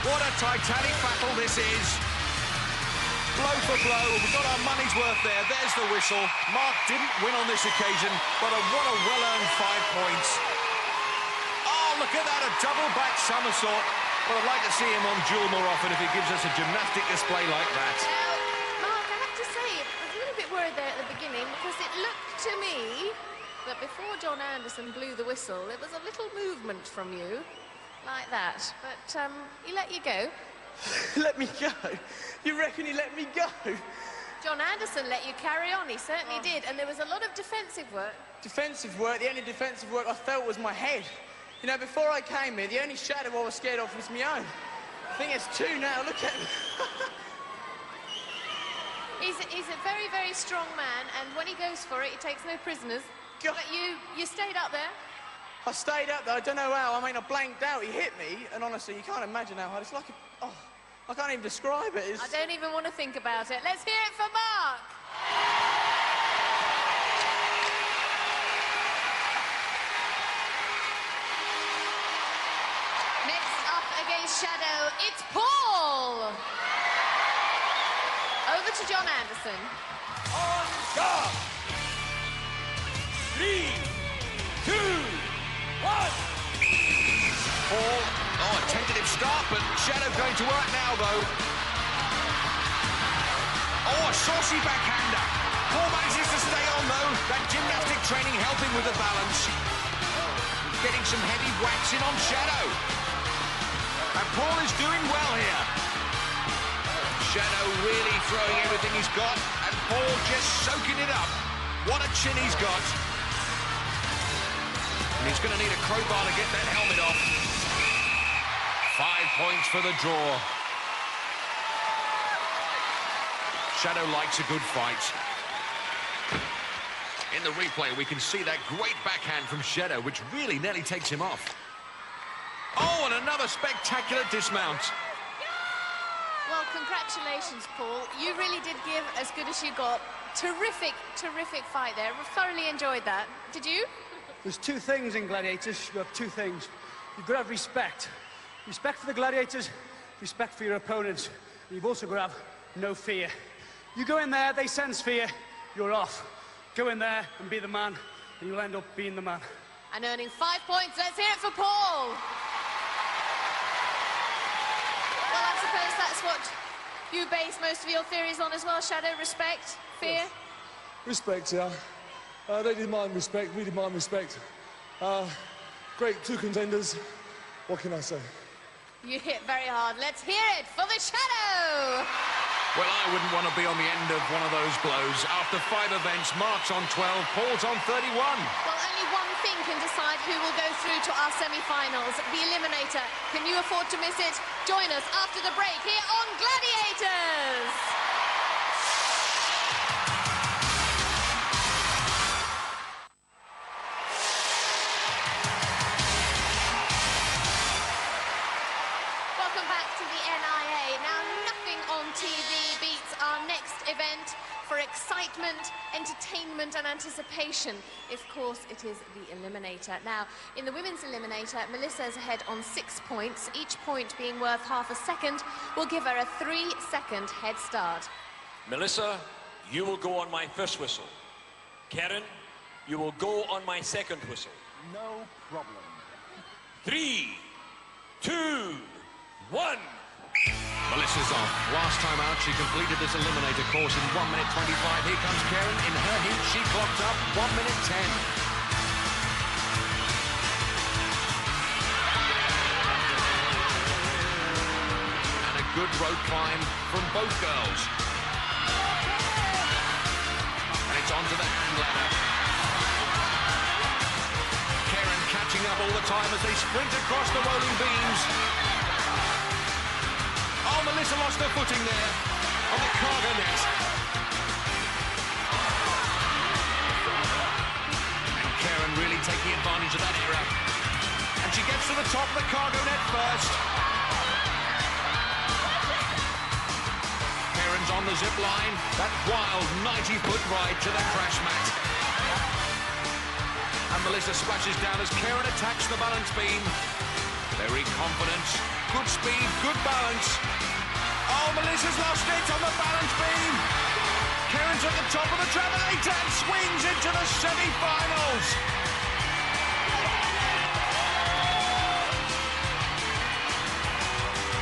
S8: What a titanic battle this is. Blow for blow. We've got our money's worth there. There's the whistle. Mark didn't win on this occasion, but what a well-earned 5 points. Look at that, a double back somersault. Well, I'd like to see him on duel more often if he gives us a gymnastic display like that.
S1: Now, Mark, I have to say, I was a little bit worried there at the beginning because it looked to me that before John Anderson blew the whistle, there was a little movement from you, like that. But he let you go.
S5: Let me go? You reckon he let me go?
S1: John Anderson let you carry on, he certainly did, and there was a lot of defensive work.
S5: Defensive work? The only defensive work I felt was my head. You know, before I came here, the only shadow I was scared of was my own. I think it's 2 now, look at him.
S1: He's a very, very strong man, and when he goes for it, he takes no prisoners.
S5: God.
S1: But you stayed up there.
S5: I stayed up there, I don't know how. I mean, I blanked out, he hit me, and honestly, you can't imagine how hard. It's like I can't even describe it.
S1: I don't even want to think about it. Let's hear it for Mark. Against Shadow, it's Paul! Over to John Anderson.
S7: On guard! 3, 2, 1.
S8: Paul, a tentative start, but Shadow going to work now, though. A saucy backhander. Paul manages to stay on, though. That gymnastic training helping with the balance. Getting some heavy whacks in on Shadow. And Paul is doing well here. Shadow really throwing everything he's got, and Paul just soaking it up. What a chin he's got. And he's going to need a crowbar to get that helmet off. 5 points for the draw. Shadow likes a good fight. In the replay, we can see that great backhand from Shadow, which really nearly takes him off. Oh, and another spectacular dismount.
S1: Well, congratulations, Paul. You really did give as good as you got. Terrific, terrific fight there. I thoroughly enjoyed that. Did you?
S6: There's 2 things in gladiators. You have 2 things. You've got to have respect. Respect for the gladiators, respect for your opponents. You've also got to have no fear. You go in there, they sense fear, you're off. Go in there and be the man, and you'll end up being the man.
S1: And earning 5 points. Let's hear it for Paul. Well, I suppose that's what you base most of your theories on as well, Shadow. Respect, fear?
S9: Yes. Respect, yeah. They demand respect, we demand respect. Great 2 contenders. What can I say?
S1: You hit very hard. Let's hear it for the Shadow.
S8: Well, I wouldn't want to be on the end of one of those blows. After 5 events, Mark's on 12, Paul's on 31.
S1: Well, only one thing can decide who will go through to our semi-finals, the Eliminator. Can you afford to miss it? Join us after the break here on Gladiators. Welcome back to the NIA. Now, nothing on TV beats our next event for excitement, entertainment and anticipation. Of course, it is the Eliminator. Now, in the women's Eliminator, Melissa's ahead on 6 points. Each point being worth half a second will give her a 3-second head start.
S7: Melissa, you will go on my first whistle. Kerryn, you will go on my second whistle.
S15: No problem.
S7: 3, 2, 1.
S8: Melissa's off. Last time out, she completed this Eliminator course in 1 minute 25. Here comes Kerryn. In her heat, she clocked up 1 minute 10. And a good rope climb from both girls. And it's onto the hand ladder. Kerryn catching up all the time as they sprint across the rolling beams. Oh, Melissa lost her footing there on the cargo net. And Kerryn really taking advantage of that error. And she gets to the top of the cargo net first. Kerryn's on the zip line. That wild 90-foot ride to the crash mat. And Melissa splashes down as Kerryn attacks the balance beam. Very confident, good speed, good balance. Oh, Melissa's lost it on the balance beam. Kerryn's at the top of the travelator and swings into the semi-finals.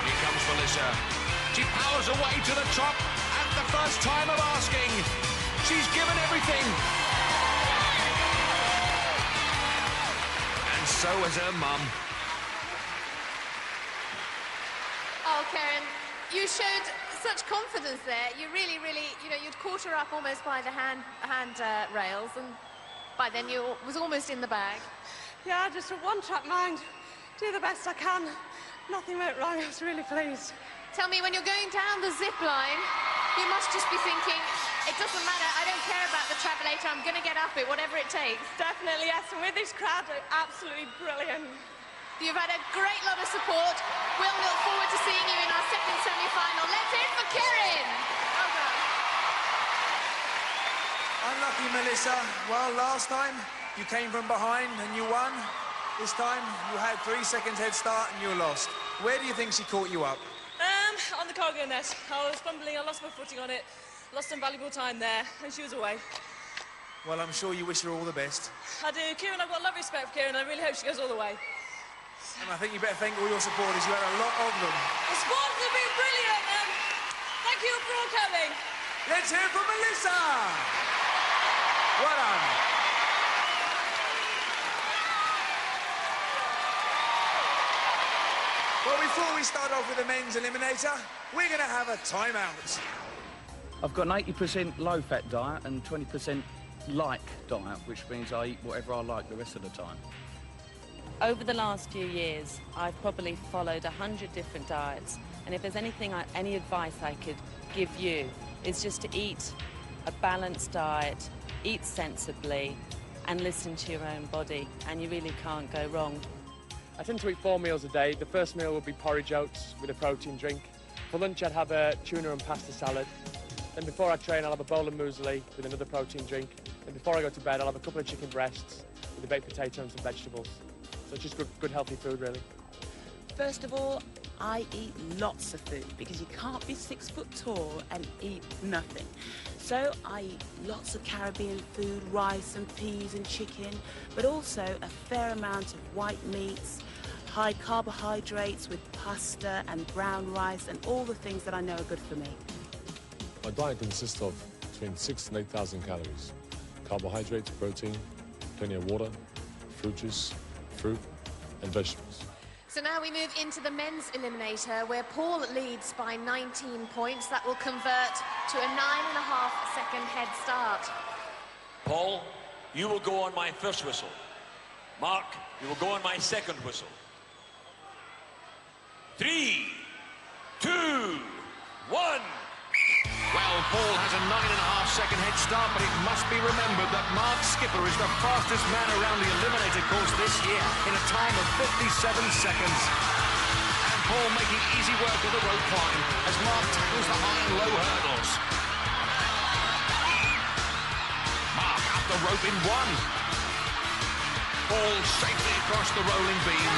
S8: Here comes Melissa. She powers away to the top at the first time of asking. She's given everything. And so has her mum.
S1: Oh, Kerryn, you showed such confidence there. You really, you know, you'd caught her up almost by the hand rails, and by then you was almost in the bag.
S3: Yeah, just a one-track mind. Do the best I can. Nothing went wrong. I was really pleased.
S1: Tell me, when you're going down the zip line, you must just be thinking, it doesn't matter, I don't care about the travelator, I'm going to get up it, whatever it takes.
S3: Definitely, yes, and with this crowd, they're absolutely brilliant.
S1: You've had a great lot of support. We'll look forward to seeing you in our second semi-final. Let's hear it for Kerryn. Well done.
S2: Unlucky, Melissa. Well, last time you came from behind and you won. This time you had 3 seconds head start and you lost. Where do you think she caught you up?
S4: On the cargo net. I was fumbling, I lost my footing on it. Lost some valuable time there, and she was away.
S2: Well, I'm sure you wish her all the best.
S4: I do. Kerryn, I've got a lot of respect for Kerryn. I really hope she goes all the way.
S2: And I think you better thank all your supporters. You had a lot of them.
S4: The supporters have been brilliant. Thank you for all coming.
S2: Let's hear from Melissa. Well done. Well, before we start off with the men's eliminator, we're going to have a timeout.
S16: I've got an 80% low-fat diet and 20% like diet, which means I eat whatever I like the rest of the time.
S17: Over the last few years, I've probably followed 100 different diets, and if there's any advice I could give you, is just to eat a balanced diet, eat sensibly, and listen to your own body, and you really can't go wrong.
S14: I tend to eat 4 meals a day. The first meal would be porridge oats with a protein drink. For lunch, I'd have a tuna and pasta salad. Then before I train, I'll have a bowl of muesli with another protein drink. And before I go to bed, I'll have a couple of chicken breasts with a baked potato and some vegetables. So it's just good healthy food, really.
S12: First of all, I eat lots of food because you can't be 6 foot tall and eat nothing. So I eat lots of Caribbean food, rice and peas and chicken, but also a fair amount of white meats, high carbohydrates with pasta and brown rice and all the things that I know are good for me.
S18: My diet consists of between 6,000 and 8,000 calories. Carbohydrates, protein, plenty of water, fruit juice, fruit and vegetables.
S1: So now we move into the men's eliminator, where Paul leads by 19 points. That will convert to a 9.5-second head start.
S7: Paul, you will go on my first whistle. Mark, you will go on my second whistle. 3, 2, 1.
S8: Well, Paul has a 9.5-second head start, but it must be remembered that Mark Skipper is the fastest man around the eliminator course this year in a time of 57 seconds. And Paul making easy work of the rope climb as Mark tackles the high and low hurdles. Mark up the rope in one. Paul safely across the rolling beam.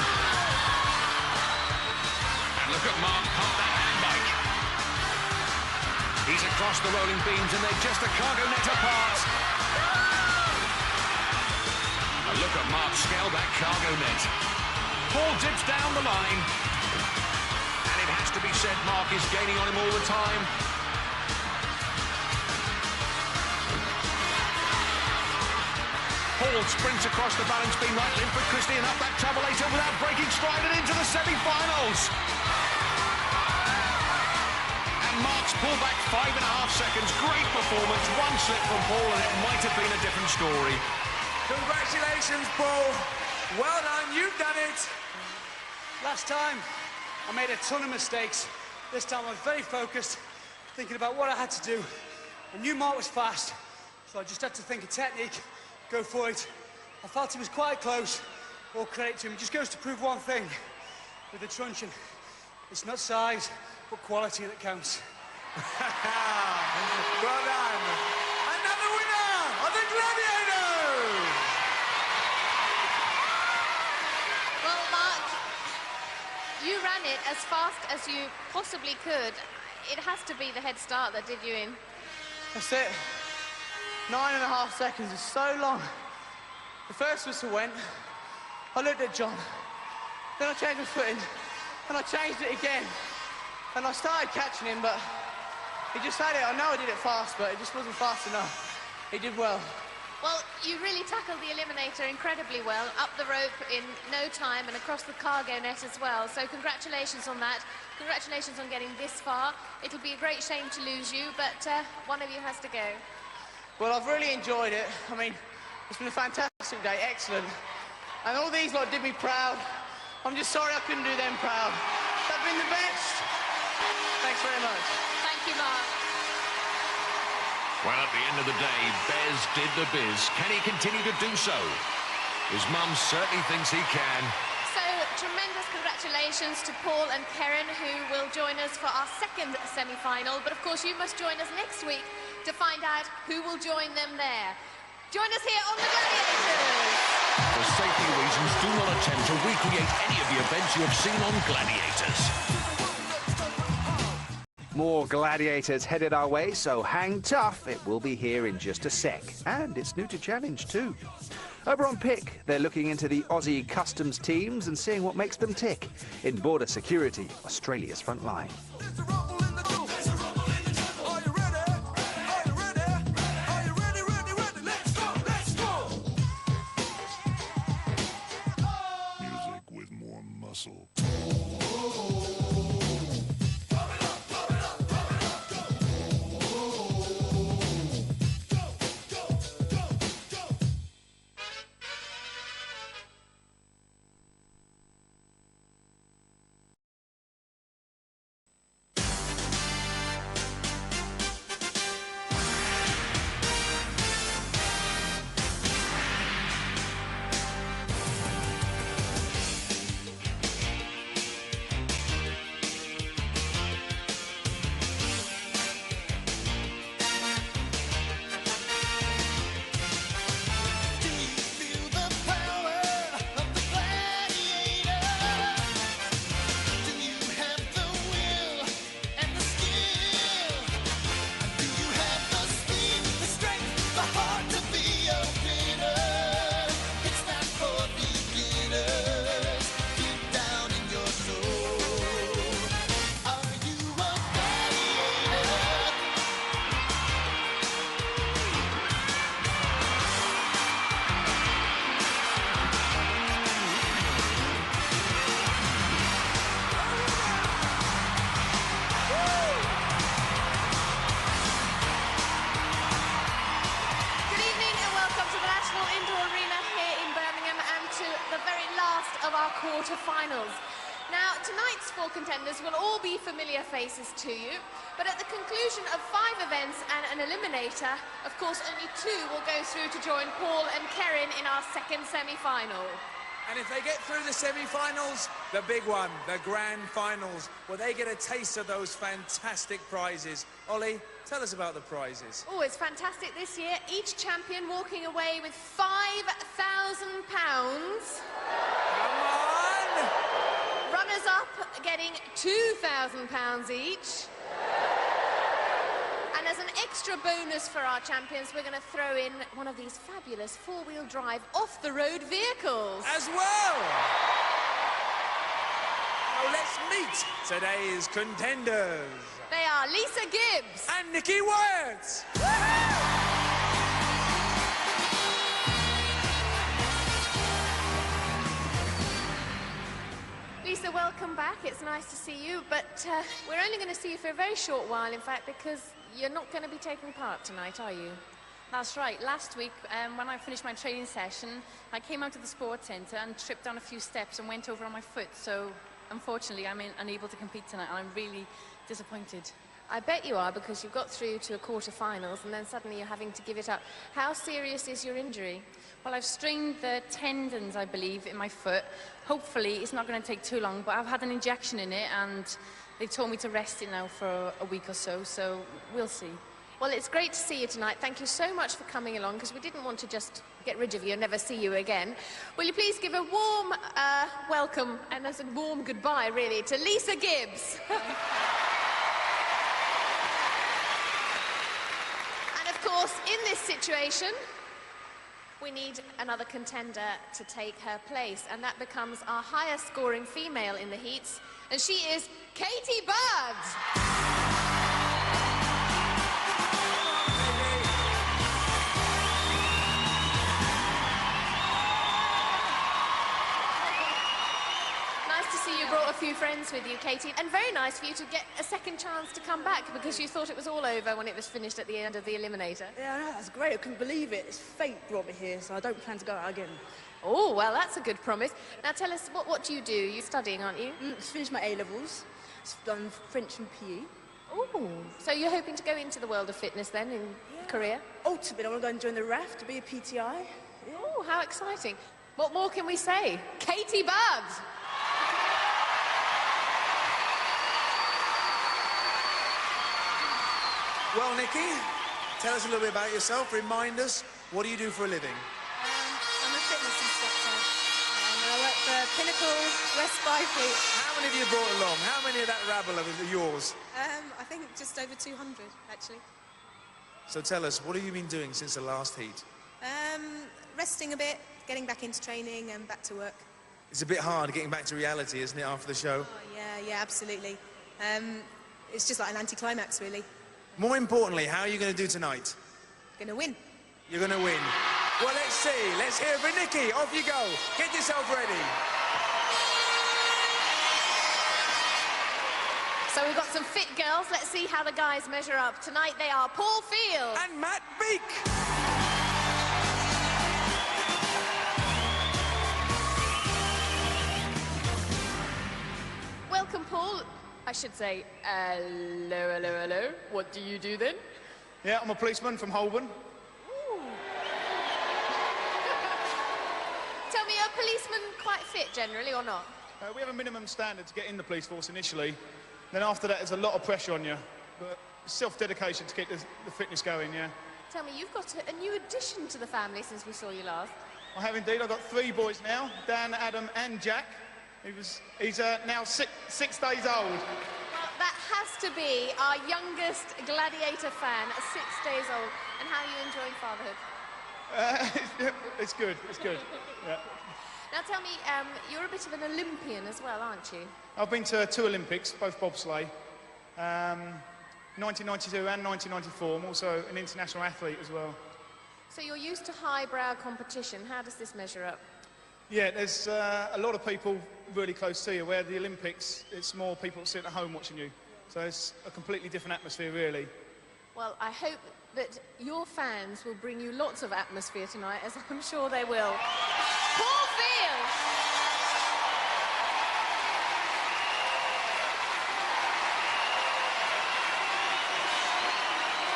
S8: And look at Mark pump that handbike. He's across the rolling beams and they're just a cargo net apart. A look at Mark scale that cargo net. Paul dips down the line. And it has to be said, Mark is gaining on him all the time. Paul sprints across the balance beam right Linford Christie and up that travelator without breaking stride and into the semi-finals. Mark's pull back 5.5 seconds. Great performance. One slip from Paul and it might have been a different story.
S2: Congratulations, Paul. Well done. You've done it.
S6: Last time, I made a ton of mistakes. This time I was very focused, thinking about what I had to do. I knew Mark was fast, so I just had to think of technique, go for it. I felt he was quite close. All credit to him. It just goes to prove one thing. With the truncheon, it's not size, but quality that counts.
S2: Well done. Another winner of the Gladiators!
S1: Well, Mark, you ran it as fast as you possibly could. It has to be the head start that did you in.
S5: That's it. 9.5 seconds is so long. The first whistle went, I looked at John, then I changed my footing, and I changed it again. And I started catching him, but he just had it. I know I did it fast, but it just wasn't fast enough. He did well.
S1: Well, you really tackled the eliminator incredibly well, up the rope in no time and across the cargo net as well. So congratulations on that. Congratulations on getting this far. It'll be a great shame to lose you, but one of you has to go.
S5: Well, I've really enjoyed it. I mean, it's been a fantastic day, excellent. And all these lot did me proud. I'm just sorry I couldn't do them proud. They've been the best. Thanks very much.
S1: Thank you, Mark.
S8: Well, at the end of the day, Bez did the biz. Can he continue to do so? His mum certainly thinks he can.
S1: So, tremendous congratulations to Paul and Kerryn, who will join us for our second semi-final. But, of course, you must join us next week to find out who will join them there. Join us here on the Gladiators!
S8: For safety reasons, do not attempt to recreate any of the events you have seen on Gladiators.
S15: More Gladiators headed our way, so hang tough. It will be here in just a sec. And it's new to challenge too. Over on Pick, they're looking into the Aussie customs teams and seeing what makes them tick. In Border Security, Australia's front line.
S19: Music with more muscle.
S1: quarter-finals. Now, tonight's 4 contenders will all be familiar faces to you, but at the conclusion of 5 events and an eliminator, of course, only 2 will go through to join Paul and Kerryn in our second semi-final.
S2: And if they get through the semi-finals, the big one, the grand finals, well, they get a taste of those fantastic prizes. Ollie, tell us about the prizes.
S1: Oh, it's fantastic this year. Each champion walking away with £5,000.
S2: Come on!
S1: Runners-up getting £2,000 each. And as an extra bonus for our champions, we're going to throw in one of these fabulous 4-wheel drive off-the-road vehicles.
S2: As well! Now let's meet today's contenders.
S1: They are Lisa Gibbs.
S2: And Nikki Wyatt.
S1: Lisa, welcome back. It's nice to see you, but we're only going to see you for a very short while, in fact, because you're not going to be taking part tonight, are you?
S20: That's right. Last week, when I finished my training session, I came out to the sports centre and tripped down a few steps and went over on my foot. So, unfortunately, I'm unable to compete tonight, and I'm really disappointed.
S1: I bet you are, because you got through to a quarter-finals and then suddenly you're having to give it up. How serious is your injury?
S20: Well, I've strained the tendons, I believe, in my foot. Hopefully, it's not going to take too long, but I've had an injection in it, and they've told me to rest it now for a week or so, so we'll see.
S1: Well, it's great to see you tonight. Thank you so much for coming along, because we didn't want to just get rid of you and never see you again. Will you please give a warm welcome and a warm goodbye, really, to Lisa Gibbs. And, of course, in this situation, we need another contender to take her place, and that becomes our highest scoring female in the heats, and she is Katie Budd. Brought a few friends with you, Katie, and very nice for you to get a second chance to come back, because you thought it was all over when it was finished at the end of the eliminator.
S21: Yeah, I know, that's great. I couldn't believe it. It's fate brought me here, so I don't plan to go out again.
S1: Oh, well, that's a good promise. Now, tell us, what do you do? You're studying, aren't you?
S21: Just finished my A-levels. Done French and PE.
S1: Oh, so you're hoping to go into the world of fitness then in career?
S21: Ultimately, I want to go and join the RAF to be a PTI. Yeah.
S1: Oh, how exciting. What more can we say? Katie Budd!
S2: Well, Nikki, tell us a little bit about yourself. Remind us, what do you do for a living?
S22: I'm a fitness instructor. I work for Pinnacle West Byfleet.
S2: How many have you brought along? How many of that rabble are yours?
S22: I think just over 200, actually.
S2: So tell us, what have you been doing since the last heat?
S22: Resting a bit, getting back into training and back to work.
S2: It's a bit hard getting back to reality, isn't it, after the show?
S22: Oh, yeah, absolutely. It's just like an anticlimax, really.
S2: More importantly, how are you going to do tonight?
S22: Gonna win.
S2: You're going to win. Well, let's see. Let's hear it for Nikki. Off you go. Get yourself ready.
S1: So we've got some fit girls. Let's see how the guys measure up. Tonight they are Paul Field.
S2: And Matt Beeke.
S1: Welcome, Paul. I should say, hello, hello, hello. What do you do then?
S23: Yeah, I'm a policeman from Holborn.
S1: Tell me, are policemen quite fit generally or not?
S23: We have a minimum standard to get in the police force initially. Then after that, there's a lot of pressure on you. But self-dedication to keep the fitness going, yeah.
S1: Tell me, you've got a new addition to the family since we saw you last.
S23: I have indeed. I've got 3 boys now, Dan, Adam and Jack. He's now six days old.
S1: Well, that has to be our youngest Gladiator fan, 6 days old. And how are you enjoying fatherhood?
S23: It's good, it's good. Yeah.
S1: Now tell me, you're a bit of an Olympian as well, aren't you?
S23: I've been to 2 Olympics, both bobsleigh, 1992 and 1994. I'm also an international athlete as well.
S1: So you're used to highbrow competition. How does this measure up?
S23: Yeah, there's a lot of people really close to you, where the Olympics, it's more people sitting at home watching you. So it's a completely different atmosphere, really.
S1: Well, I hope that your fans will bring you lots of atmosphere tonight, as I'm sure they will. Paul Field!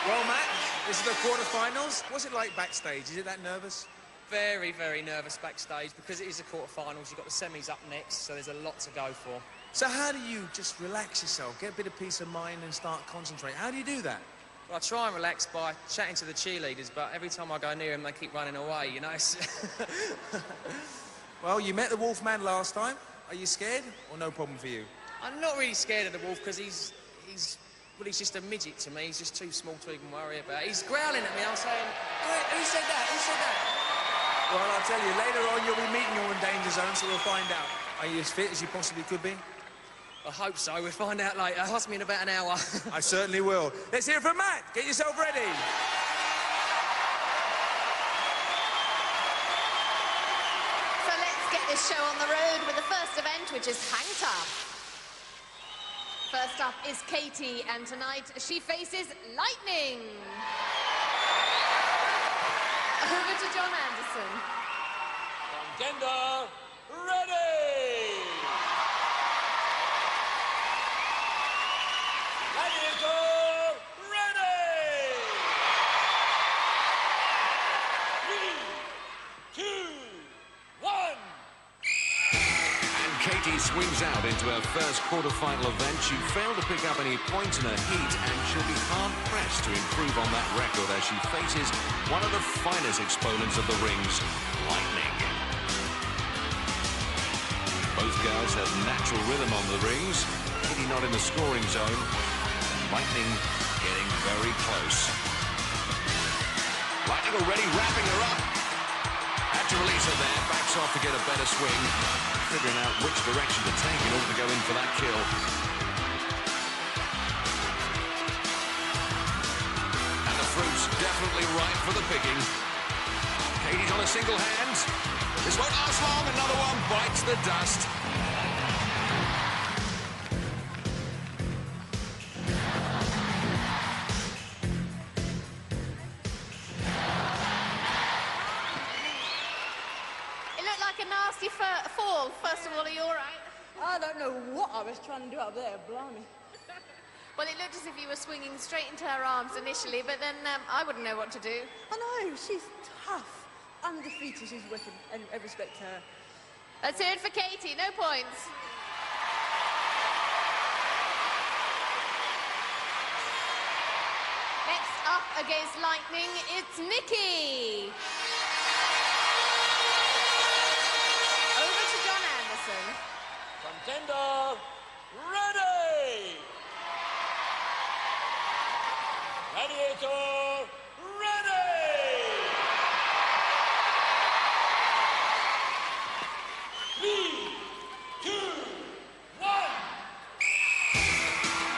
S2: Well, Matt, this is the quarter-finals. What's it like backstage? Is it that nervous?
S10: Very, very nervous backstage because it is the quarter-finals. You've got the semis up next, so there's a lot to go for.
S2: So how do you just relax yourself, get a bit of peace of mind and start concentrating? How do you do that?
S10: Well, I try and relax by chatting to the cheerleaders, but every time I go near them, they keep running away, you know?
S2: Well, you met the Wolfman last time. Are you scared or no problem for you?
S10: I'm not really scared of the Wolf because he's just a midget to me. He's just too small to even worry about. He's growling at me. I'm saying, who said that? Who said that?
S2: Well, I'll tell you, later on you'll be meeting your danger zone, so we'll find out. Are you as fit as you possibly could be?
S10: I hope so. We'll find out later. Ask me in about an hour.
S2: I certainly will. Let's hear it from Matt. Get yourself ready.
S1: So let's get this show on the road with the first event, which is Hang Tough. First up is Katie, and tonight she faces Lightning. Over to John Anderson.
S7: Contender, ready! Gladiator, ready! 3, 2, 1.
S8: And Katie swings out into her first quarter-final event. She failed to pick up any points in her heat, and she'll be hard-pressed to improve on that record as she faces one of the finest exponents of the rings, Lightning. Both girls have natural rhythm on the rings. Katie not in the scoring zone. Lightning getting very close. Lightning already wrapping her up. Had to release her there. Backs off to get a better swing. Figuring out which direction to take in order to go in for that kill. And the fruit's definitely ripe for the picking. Katie's on a single hand. This won't last long. Another one bites the dust.
S1: It looked like a nasty fall. First of all, are you all right?
S21: I don't know what I was trying to do up there, blimey.
S1: Well, it looked as if you were swinging straight into her arms initially, but then I wouldn't know what to do.
S21: I know, she's tough. Undefeated, she's wicked. I respect her.
S1: Let's hear it for Katie. No points. Next up against Lightning, it's Nikki. Over to John Anderson.
S7: Contender, ready! Gladiator, ready! 3, 2, 1.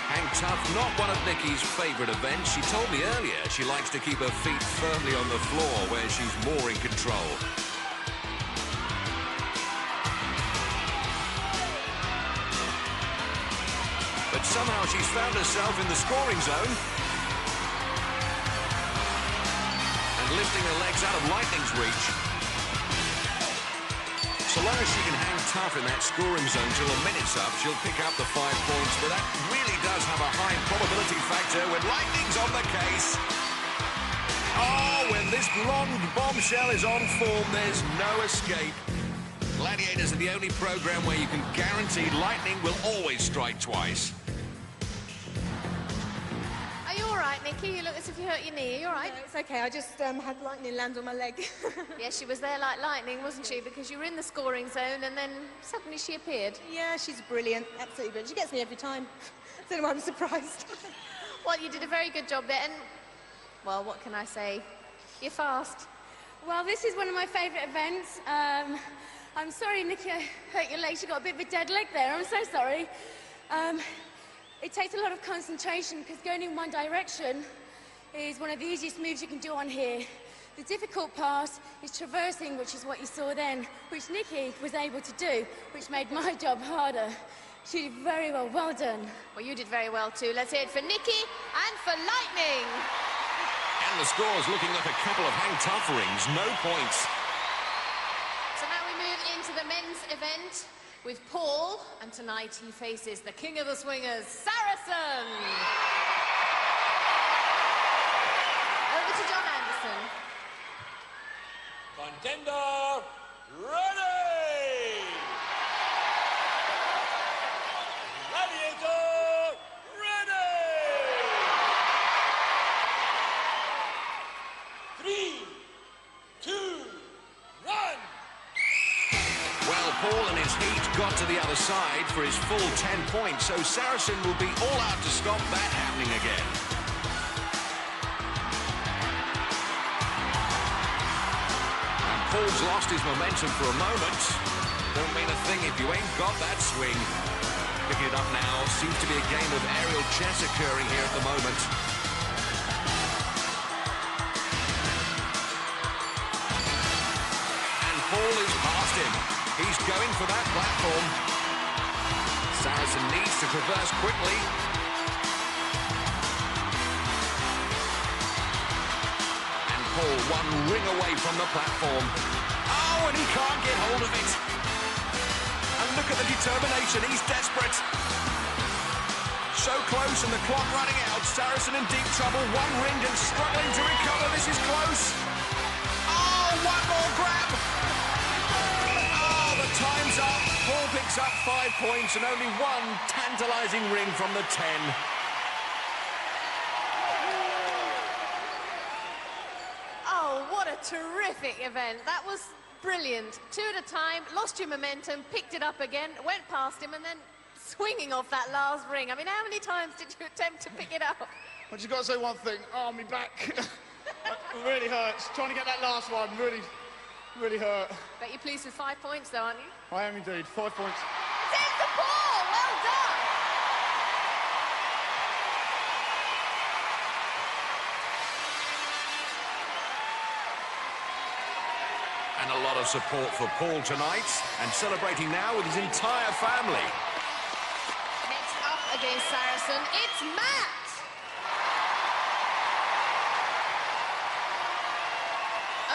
S8: Hang Tough, not one of Nikki's favourite events. She told me earlier she likes to keep her feet firmly on the floor where she's more in control. But somehow she's found herself in the scoring zone. And lifting her legs out of Lightning's reach. So long as she can hang tough in that scoring zone till the minute's up, she'll pick up the 5 points, but that really does have a high probability factor when Lightning's on the case. Oh, when this blonde bombshell is on form, there's no escape. Gladiators are the only program where you can guarantee Lightning will always strike twice.
S1: Are you all right, Nikki? You look as if you hurt your knee. Are you all right?
S21: No, it's okay. I just had lightning land on my leg.
S1: Yes, she was there like lightning, wasn't she? Because you were in the scoring zone and then suddenly she appeared.
S21: Yeah, she's brilliant. Absolutely brilliant. She gets me every time. So I'm surprised.
S1: Well, you did a very good job there. And, well, what can I say? You're fast.
S11: Well, this is one of my favourite events. I'm sorry, Nikki, I hurt your leg. You got a bit of a dead leg there. I'm so sorry. It takes a lot of concentration because going in one direction is one of the easiest moves you can do on here. The difficult part is traversing, which is what you saw then, which Nikki was able to do, which made my job harder. She did very well. Well done.
S1: Well, you did very well too. Let's hear it for Nikki and for Lightning.
S8: And the score's looking like a couple of hang tough rings, no points.
S1: So now we move into the men's event with Paul, and tonight he faces the king of the swingers, Saracen.
S8: his heat got to the other side for his full 10 points, so Saracen will be all out to stop that happening again. And Paul's lost his momentum for a moment. Don't mean a thing if you ain't got that swing. Picking it up now. Seems to be a game of aerial chess occurring here at the moment. And Paul is past him. He's going for that platform. Saracen needs to traverse quickly. And Paul one ring away from the platform. Oh, and he can't get hold of it. And look at the determination, he's desperate. So close and the clock running out. Saracen in deep trouble, one ring and struggling to recover. This is close. Oh, one more grab. Oh, the time's up. Paul picks up 5 points and only one tantalising ring from the 10.
S1: Oh, what a terrific event. That was brilliant. 2 at a time, lost your momentum, picked it up again, went past him, and then swinging off that last ring. I mean, how many times did you attempt to pick it up?
S23: I just got to say one thing. Oh, my back. It really hurts. Trying to get that last one really hurt.
S1: Bet you're pleased with 5 points, though, aren't you?
S23: I am indeed. 5 points.
S1: It's to Paul! Well done!
S8: And a lot of support for Paul tonight, and celebrating now with his entire family.
S1: Next up against Saracen, it's Matt!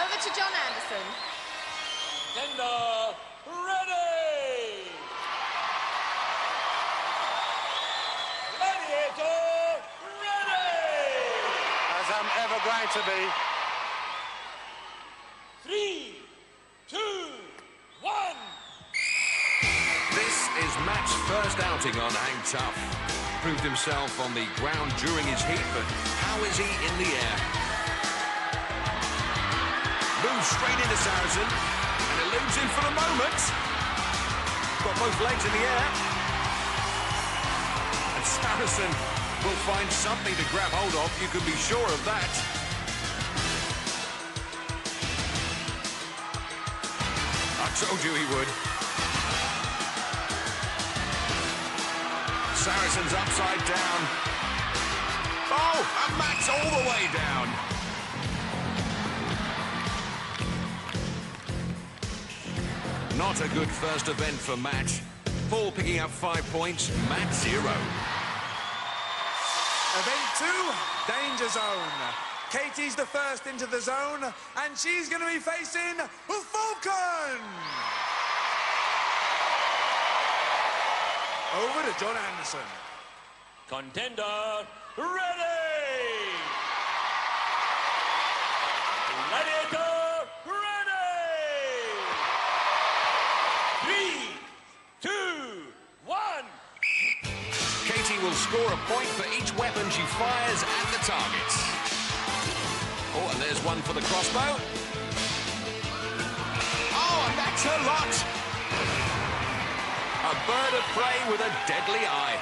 S1: Over to John Anderson.
S7: Tender, ready! Gladiator, ready!
S3: As I'm ever going to be.
S7: 3, 2, 1.
S8: This is Matt's first outing on Hang Tough. Proved himself on the ground during his heat, but how is he in the air? Moves straight into Saracen, and eludes him for the moment. Got both legs in the air. And Saracen will find something to grab hold of, you can be sure of that. I told you he would. Saracen's upside down. Oh, and Matt's all the way down. Not a good first event for Matt. Paul picking up 5 points, Matt 0.
S2: Event 2, Danger Zone. Katie's the first into the zone, and she's going to be facing Falcon. Over to John Anderson.
S7: Contender, ready! Gladiator, ready! 3, 2, 1.
S8: Katie will score a point for each weapon she fires at the targets. Oh, and there's one for the crossbow. Oh, and that's a lot. A bird of prey with a deadly eye.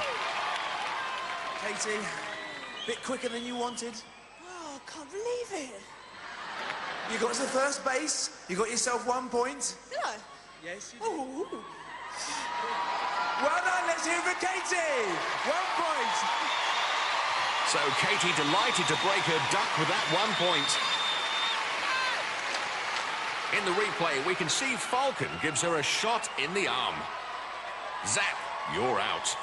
S2: Katie, a bit quicker than you wanted.
S21: Oh, I can't believe it.
S2: You got to first base, you got yourself 1 point.
S21: Did I?
S2: Yes, you did.
S21: Oh.
S2: Well done, let's hear for Katie. 1 point.
S8: So Katie delighted to break her duck with that 1 point. In the replay, we can see Falcon gives her a shot in the arm. Zap, you're out.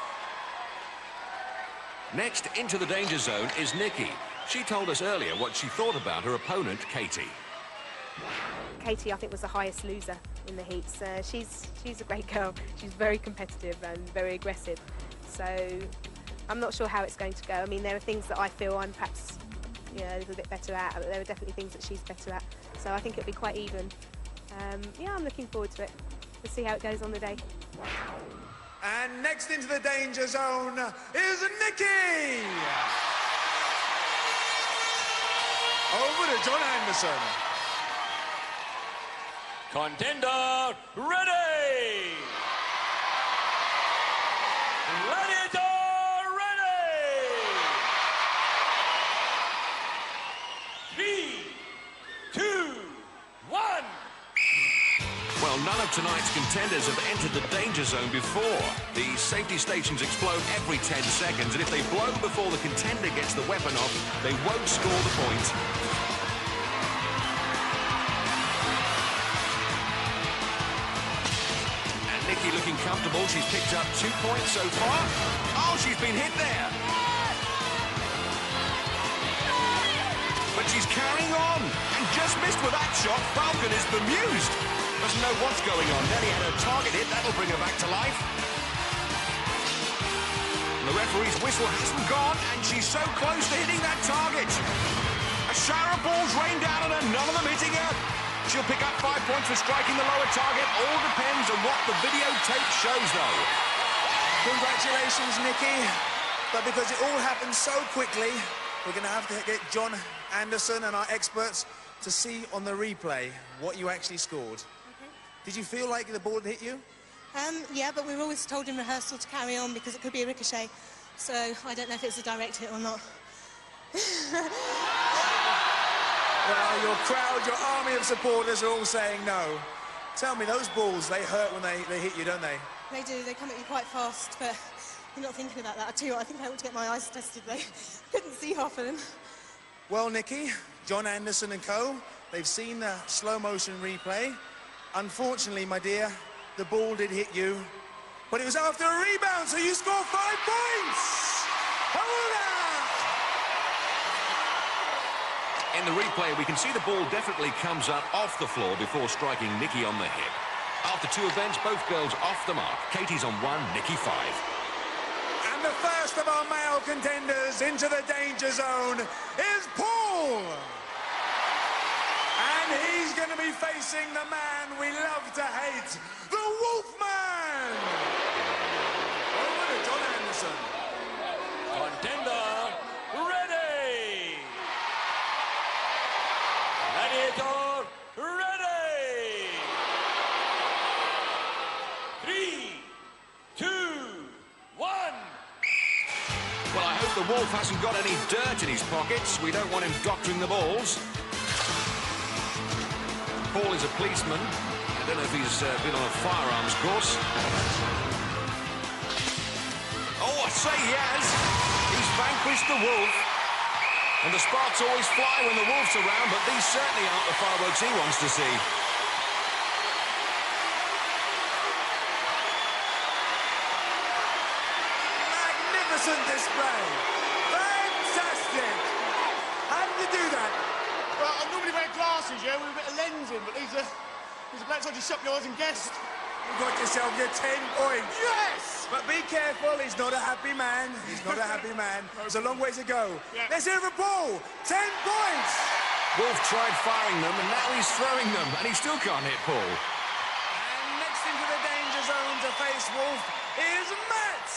S8: Next into the danger zone is Nikki. She told us earlier what she thought about her opponent, Katie.
S9: Katie, I think, was the highest loser in the heats. She's a great girl. She's very competitive and very aggressive. So I'm not sure how it's going to go. I mean, there are things that I feel I'm perhaps a little bit better at, but there are definitely things that she's better at. So I think it'll be quite even. Yeah, I'm looking forward to it. We'll see how it goes on the day.
S2: And next into the danger zone is Nikki. Over to John Anderson.
S7: Contender, ready! Gladiator ready! 3, 2, 1.
S8: Well, none of tonight's contenders have entered the danger zone before. The safety stations explode every 10 seconds, and if they blow before the contender gets the weapon off, they won't score the point. And Nikki looking comfortable. She's picked up 2 points so far. Oh, she's been hit there. But she's carrying on, and just missed with that shot. Falcon is bemused. Doesn't know what's going on. Nearly had her target hit. That'll bring her back to life. The referee's whistle hasn't gone, and she's so close to hitting that target. A shower of balls rain down on her, none of them hitting her. She'll pick up 5 points for striking the lower target. All depends on what the videotape shows, though.
S2: Congratulations, Nikki. But because it all happened so quickly, we're going to have to get John Anderson and our experts to see on the replay what you actually scored. Did you feel like the ball had hit you?
S22: Yeah, but we were always told in rehearsal to carry on because it could be a ricochet. So I don't know if it's a direct hit or not.
S2: Well, your crowd, your army of supporters are all saying no. Tell me, those balls, they hurt when they hit you, don't they?
S22: They do. They come at you quite fast, but you're not thinking about that. I tell you what, I think I ought to get my eyes tested. They couldn't see half of them.
S2: Well, Nikki, John Anderson and co, they've seen the slow-motion replay. Unfortunately, my dear, the ball did hit you, but it was after a rebound, so you scored 5 points!
S8: In the replay, we can see the ball definitely comes up off the floor before striking Nikki on the hip. After 2 events, both girls off the mark. Katie's on 1, Nikki 5.
S2: And the first of our male contenders into the danger zone is Paul! And he's going to be facing the man we love to hate, the Wolfman! Over to John Anderson.
S7: Contender ready! Gladiator ready! 3, 2, 1.
S8: Well, I hope the Wolf hasn't got any dirt in his pockets. We don't want him doctoring the balls. Paul is a policeman. I don't know if he's been on a firearms course. Oh, I say he has. He's vanquished the Wolf. And the sparks always fly when the Wolf's around, but these certainly aren't the fireworks he wants to see.
S2: Magnificent display. Fantastic. How did you do that?
S23: Well, I normally wear glasses, yeah, with a bit of lens in, but these are blacks. I just shut your eyes and guessed.
S2: You got yourself your 10 points.
S23: Yes!
S2: But be careful, he's not a happy man. He's not a happy man. There's a long way to go. Yeah. Let's hear it for Paul. 10 points!
S8: Wolf tried firing them, and now he's throwing them, and he still can't hit Paul.
S2: And next into the danger zone to face Wolf is Matt!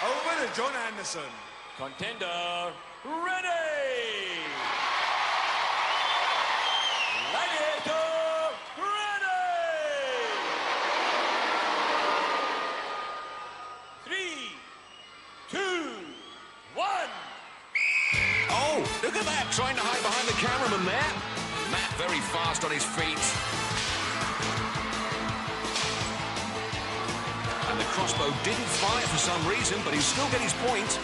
S2: Over to John Anderson.
S7: Contender ready! Gladiator ready! 3, 2, 1.
S8: Oh, look at that, trying to hide behind the cameraman there. Matt very fast on his feet. And the crossbow didn't fire for some reason, but he'll still get his point.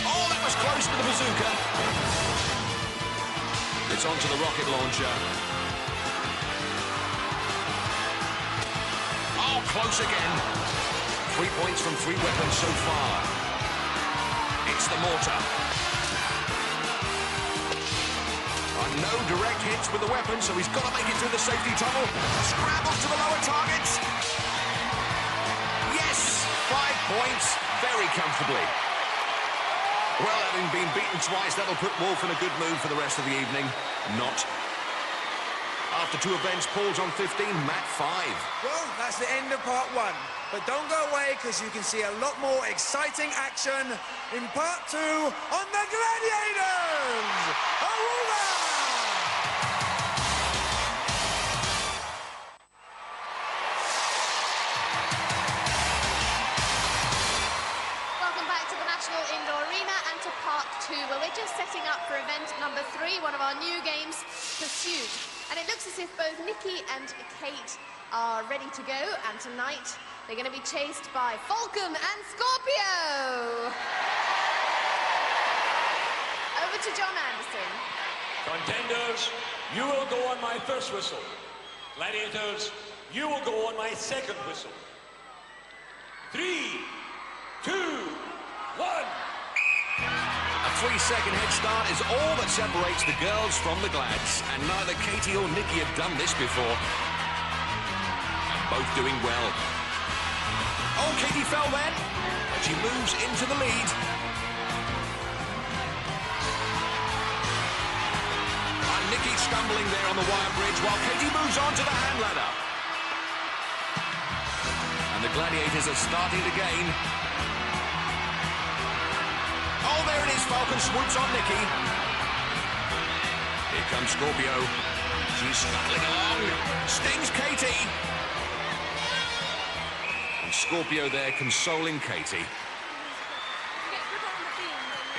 S8: Oh, that was close to the bazooka. It's onto the rocket launcher. Oh, close again. 3 points from 3 weapons so far. It's the mortar. No direct hits with the weapon, so he's got to make it through the safety tunnel. Scrambles to the lower targets. Yes! 5 points, very comfortably. Well, having been beaten twice, that'll put Wolf in a good mood for the rest of the evening. Not. After 2 events, Paul's on 15, Matt 5.
S2: Well, that's the end of part 1. But don't go away, because you can see a lot more exciting action in part 2 on the Gladiators! Hurrah!
S1: just setting up for event number 3, one of our new games, Pursuit. And it looks as if both Nikki and Kate are ready to go, and tonight they're going to be chased by Falcon and Scorpio. Over to John Anderson.
S7: Contenders, you will go on my first whistle. Gladiators, you will go on my second whistle. 3, 2, 1.
S8: A 3-second head start is all that separates the girls from the Glads, and neither Katie or Nikki have done this before. And both doing well. Oh, Katie fell then, but she moves into the lead. And Nikki stumbling there on the wire bridge while Katie moves on to the hand ladder. And the Gladiators are starting to gain. Oh, there it is. Falcon swoops on Nikki. Here comes Scorpio. She's scuttling along. Stings Katie. And Scorpio there consoling Katie.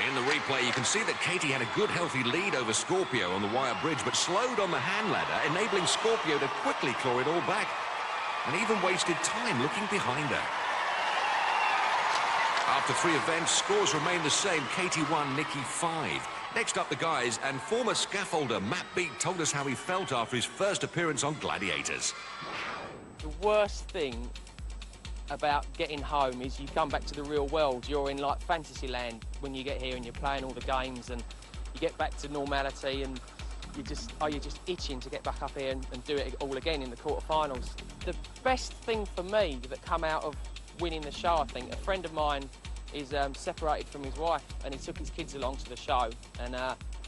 S8: In the replay, you can see that Katie had a good, healthy lead over Scorpio on the wire bridge, but slowed on the hand ladder, enabling Scorpio to quickly claw it all back, and even wasted time looking behind her. After 3 events, scores remain the same. Katie 1, Nikki 5. Next up, the guys, and former scaffolder Matt Beeke told us how he felt after his first appearance on Gladiators.
S4: The worst thing about getting home is you come back to the real world. You're in like fantasy land when you get here and you're playing all the games, and you get back to normality, and you're just itching to get back up here and do it all again in the quarterfinals. The best thing for me that come out of winning the show, I think, a friend of mine is separated from his wife, and he took his kids along to the show, and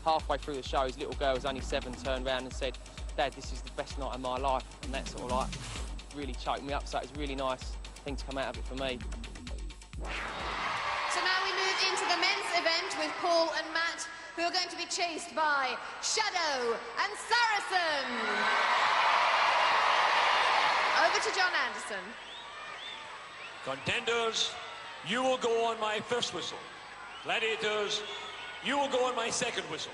S4: halfway through the show his little girl was only 7, turned around and said, "Dad, this is the best night of my life," and that sort of like really choked me up. So it's a really nice thing to come out of it for me.
S1: So now we move into the men's event with Paul and Matt, who are going to be chased by Shadow and Saracen. Over to John Anderson.
S7: Contenders, you will go on my first whistle. Gladiators, you will go on my second whistle.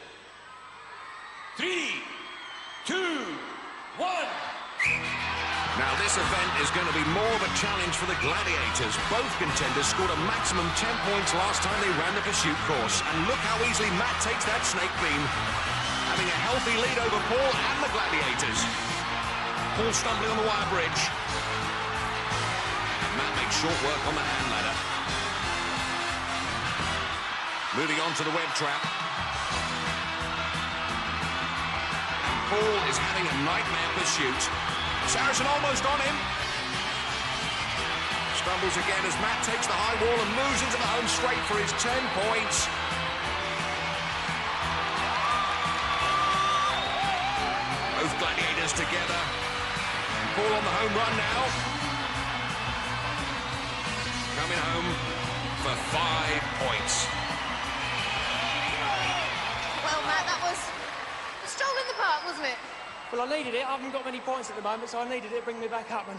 S7: 3, 2, 1.
S8: Now, this event is going to be more of a challenge for the Gladiators. Both contenders scored a maximum 10 points last time they ran the pursuit course. And look how easily Matt takes that snake beam, having a healthy lead over Paul and the Gladiators. Paul stumbling on the wire bridge. And Matt makes short work on the hand ladder. Moving on to the web trap. And Paul is having a nightmare pursuit. Saracen almost on him. Stumbles again as Matt takes the high wall and moves into the home straight for his 10 points. Both Gladiators together. And Paul on the home run now. Coming home for 5 points.
S1: Well, Matt, that was a stroll in the park, wasn't it?
S21: Well, I needed it. I haven't got many points at the moment, so I needed it to bring me back up, and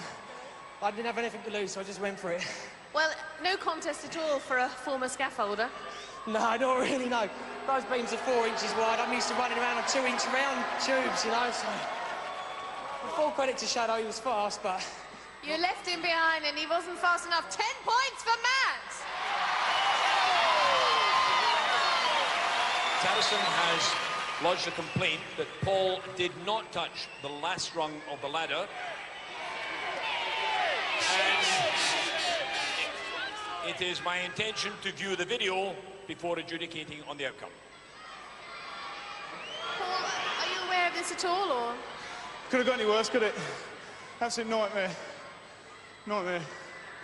S21: I didn't have anything to lose, so I just went for it.
S1: Well, no contest at all for a former scaffolder.
S21: No, not really, no. Those beams are 4 inches wide. I'm used to running around on 2-inch round tubes, you know, so... Full credit to Shadow, he was fast, but...
S1: You left him behind and he wasn't fast enough. 10 points for Matt!
S7: Saracen has lodged a complaint that Paul did not touch the last rung of the ladder. And it is my intention to view the video before adjudicating on the outcome.
S1: Paul, are you aware of this at all, or...?
S23: Could have got any worse, could it? Absolute nightmare. Nightmare.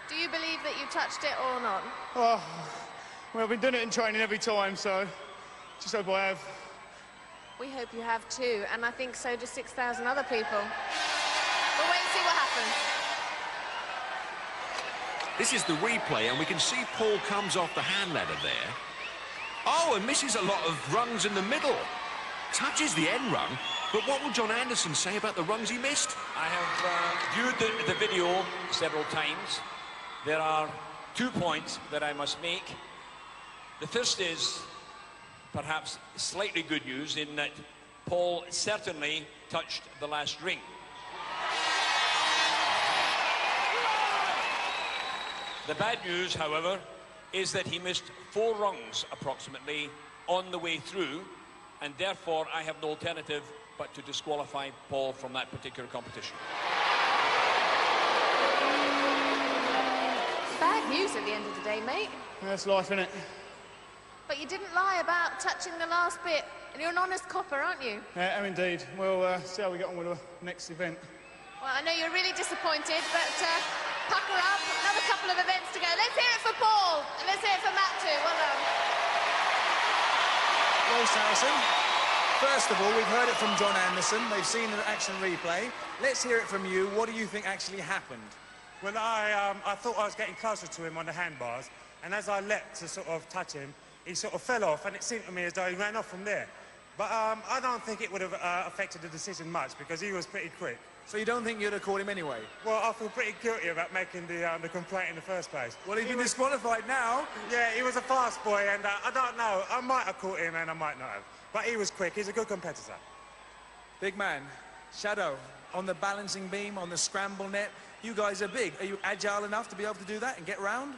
S1: Do you believe that you touched it or not?
S23: Oh, well, I've been doing it in training every time, so just hope I have.
S1: We hope you have too, and I think so do 6,000 other people. We'll wait and see what happens.
S8: This is the replay, and we can see Paul comes off the hand ladder there. Oh, and misses a lot of rungs in the middle. Touches the end rung, but what will John Anderson say about the rungs he missed?
S7: I have viewed the video several times. There are 2 points that I must make. The first is perhaps slightly good news in that Paul certainly touched the last ring. The bad news, however, is that he missed 4 rungs approximately on the way through, and therefore I have no alternative but to disqualify Paul from that particular competition.
S1: Bad news at the end of the day, mate.
S23: That's life, isn't it?
S1: But you didn't lie about touching the last bit. And you're an honest copper, aren't you?
S23: Yeah, oh, indeed. We'll see how we get on with the next event.
S1: Well, I know you're really disappointed, but pucker up. Another couple of events to go. Let's hear it for Paul, and let's hear it for Matt too. Well done.
S2: Well, Saracen, first of all, we've heard it from John Anderson. They've seen the action replay. Let's hear it from you. What do you think actually happened?
S13: Well, I thought I was getting closer to him on the handbars, and as I leapt to sort of touch him, he sort of fell off, and it seemed to me as though he ran off from there. But I don't think it would have affected the decision much, because he was pretty quick.
S2: So you don't think you'd have caught him anyway?
S13: Well, I feel pretty guilty about making the complaint in the first place.
S2: Well, he's been disqualified now.
S13: Yeah, he was a fast boy, and I don't know. I might have caught him, and I might not have. But he was quick. He's a good competitor.
S2: Big man, Shadow, on the balancing beam, on the scramble net, you guys are big. Are you agile enough to be able to do that and get round?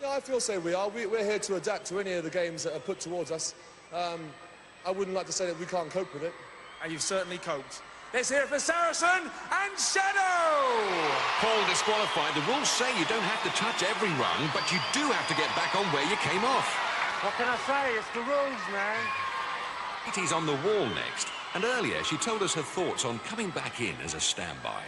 S18: Yeah, I feel so we are. We're here to adapt to any of the games that are put towards us. I wouldn't like to say that we can't cope with it.
S2: And you've certainly coped. Let's hear it for Saracen and Shadow!
S8: Paul disqualified. The rules say you don't have to touch every rung, but you do have to get back on where you came off.
S3: What can I say? It's the rules, man.
S8: Katie's on the wall next, and earlier she told us her thoughts on coming back in as a standby.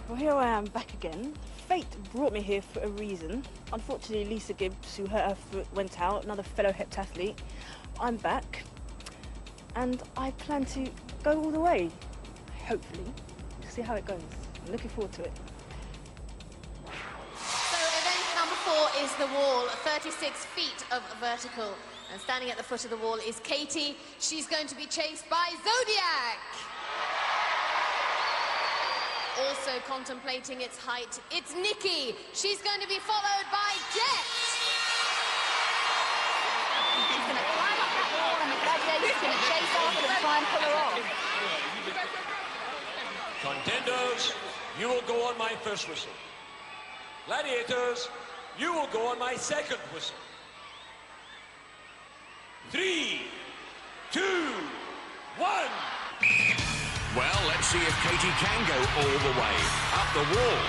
S16: Well, here I am back again. Fate brought me here for a reason. Unfortunately, Lisa Gibbs, who hurt her foot, went out, another fellow heptathlete. I'm back, and I plan to go all the way, hopefully. See how it goes. I'm looking forward to it.
S1: So event number 4 is the wall, 36 feet of vertical. And standing at the foot of the wall is Katie. She's going to be chased by Zodiac. Also contemplating its height, it's Nikki. She's going to be followed by Jet.
S16: She's going to climb up that wall, and the gladiator's going to chase after and try and pull her off.
S7: Contenders, you will go on my first whistle. Gladiators, you will go on my second whistle. 3, 2, 1.
S8: Well, let's see if Katie can go all the way up the wall.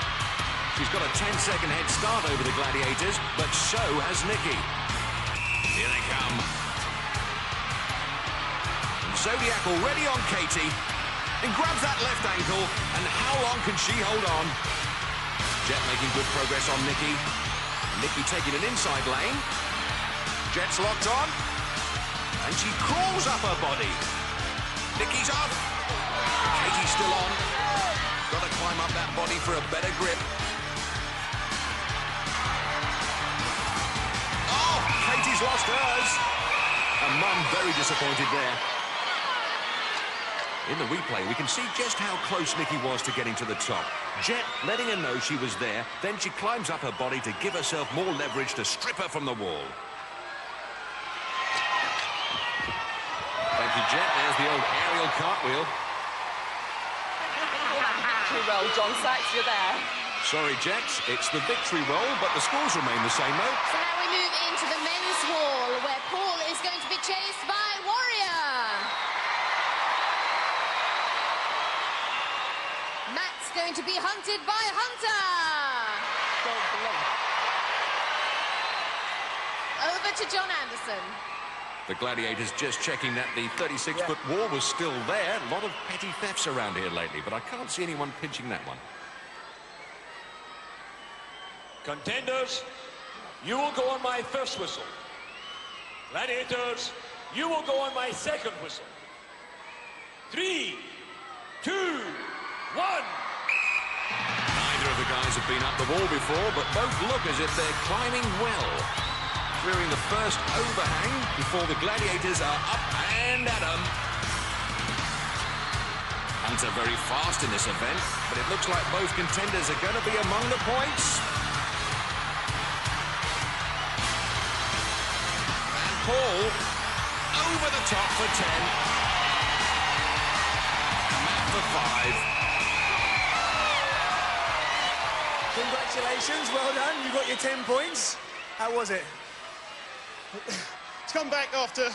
S8: She's got a 10-second head start over the Gladiators, but so has Nikki. Here they come. And Zodiac already on Katie, and grabs that left ankle, and how long can she hold on? Jet making good progress on Nikki. Nikki taking an inside lane. Jet's locked on, and she crawls up her body. Nikki's up. Katie's still on. Got to climb up that body for a better grip. Oh, Katie's lost hers. And Mum very disappointed there. In the replay, we can see just how close Nikki was to getting to the top. Jet letting her know she was there, then she climbs up her body to give herself more leverage to strip her from the wall. Thank you, Jet. There's the old aerial cartwheel.
S16: Victory roll, John Sachs, you're there.
S8: Sorry, Jets, it's the victory roll, but the scores remain the same, though.
S1: So now we move into the men's wall, where Paul is going to be chased by Warrior. Matt's going to be hunted by Hunter. Over to John Anderson.
S8: The Gladiators just checking that the 36-foot wall was still there. A lot of petty thefts around here lately, but I can't see anyone pinching that one.
S7: Contenders, you will go on my first whistle. Gladiators, you will go on my second whistle. 3, 2, 1.
S8: Neither of the guys have been up the wall before, but both look as if they're climbing well. Clearing the first overhang before the Gladiators are up and at 'em. Hunter very fast in this event, but it looks like both contenders are going to be among the points. And Paul over the top for 10. Matt for 5.
S2: Congratulations, well done. You got your 10 points. How was it?
S23: To come back after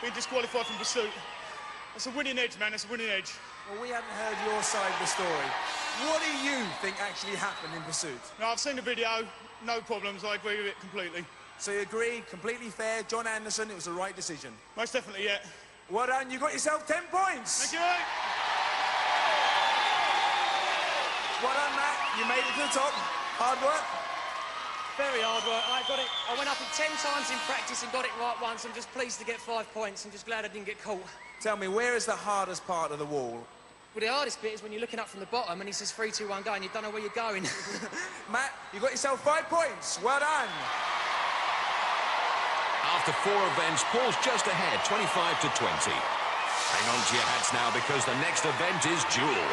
S23: being disqualified from pursuit, that's a winning edge, man. That's a winning edge.
S2: Well, we haven't heard your side of the story. What do you think actually happened in pursuit?
S23: No, I've seen the video. No problems. I agree with it completely.
S2: So you agree, completely fair, John Anderson, it was the right decision?
S23: Most definitely, yeah.
S2: Well done, you got yourself 10 points.
S23: Thank you.
S2: Well done, Matt. You made it to the top. Hard work.
S10: Very hard work. I got it. I went up it 10 times in practice and got it right once. I'm just pleased to get 5 points. I'm just glad I didn't get caught.
S2: Tell me, where is the hardest part of the wall?
S10: Well, the hardest bit is when you're looking up from the bottom and he says 3, 2, 1, go, and you don't know where you're going.
S2: Matt, you got yourself 5 points. Well done.
S8: After 4 events, Paul's just ahead, 25 to 20. Hang on to your hats now because the next event is duel.